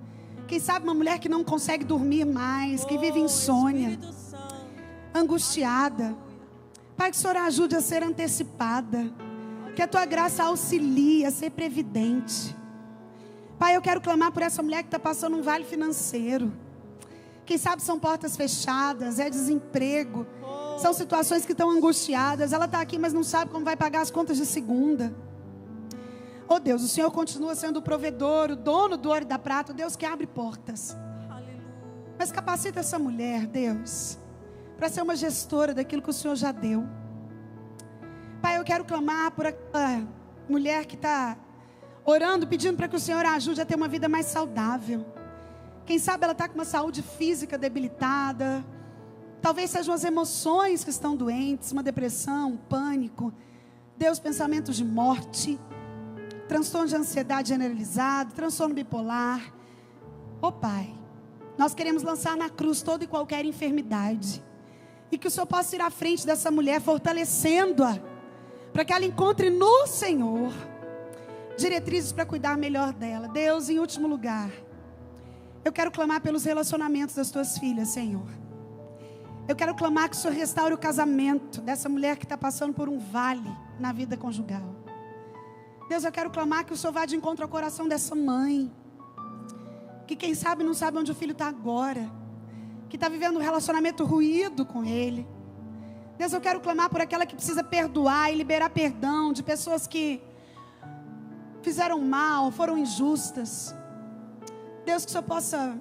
Quem sabe uma mulher que não consegue dormir mais, que vive insônia, angustiada. Pai, que o Senhor a ajude a ser antecipada, que a tua graça auxilie a ser previdente. Pai, eu quero clamar por essa mulher que está passando um vale financeiro. Quem sabe são portas fechadas, é desemprego, são situações que estão angustiadas. Ela está aqui, mas não sabe como vai pagar as contas de segunda. Oh Deus, o Senhor continua sendo o provedor, o dono do ouro e da prata, o Deus que abre portas. Mas capacita essa mulher, Deus, para ser uma gestora daquilo que o Senhor já deu. Pai, eu quero clamar por aquela mulher que está orando, pedindo para que o Senhor a ajude a ter uma vida mais saudável. Quem sabe ela está com uma saúde física debilitada. Talvez sejam as emoções que estão doentes, uma depressão, um pânico. Deus, pensamentos de morte, transtorno de ansiedade generalizado, transtorno bipolar. Oh Pai, nós queremos lançar na cruz toda e qualquer enfermidade. E que o Senhor possa ir à frente dessa mulher, fortalecendo-a, para que ela encontre no Senhor diretrizes para cuidar melhor dela. Deus, em último lugar, eu quero clamar pelos relacionamentos das tuas filhas, Senhor. Eu quero clamar que o Senhor restaure o casamento dessa mulher que está passando por um vale na vida conjugal. Deus, eu quero clamar que o Senhor vá de encontro ao coração dessa mãe, que quem sabe não sabe onde o filho está agora, que está vivendo um relacionamento ruído com ele. Deus, eu quero clamar por aquela que precisa perdoar e liberar perdão de pessoas que fizeram mal, foram injustas. Deus, que o Senhor possa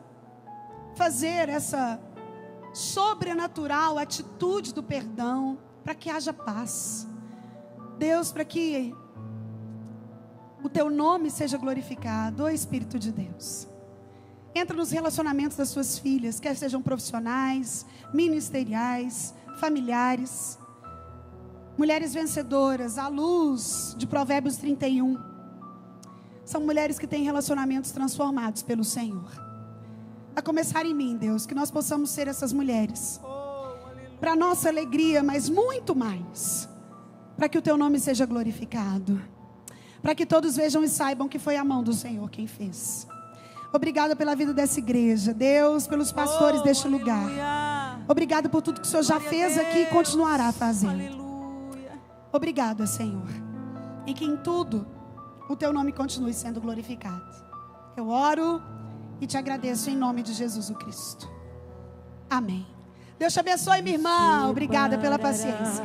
fazer essa sobrenatural atitude do perdão, para que haja paz. Deus, para que o teu nome seja glorificado, ó Espírito de Deus. Entra nos relacionamentos das suas filhas, quer sejam profissionais, ministeriais, familiares. mulheres vencedoras, à luz de Provérbios 31. São mulheres que têm relacionamentos transformados pelo Senhor. A começar em mim, Deus, que nós possamos ser essas mulheres. Para nossa alegria, mas muito mais. Para que o teu nome seja glorificado. Para que todos vejam e saibam que foi a mão do Senhor quem fez. Obrigada pela vida dessa igreja, Deus, pelos pastores deste lugar. Obrigado por tudo que o Senhor já fez aqui e continuará fazendo. Obrigado, Senhor. E que em tudo o teu nome continue sendo glorificado. Eu oro e te agradeço em nome de Jesus o Cristo. Amém. Deus te abençoe, minha irmã. Obrigada pela paciência.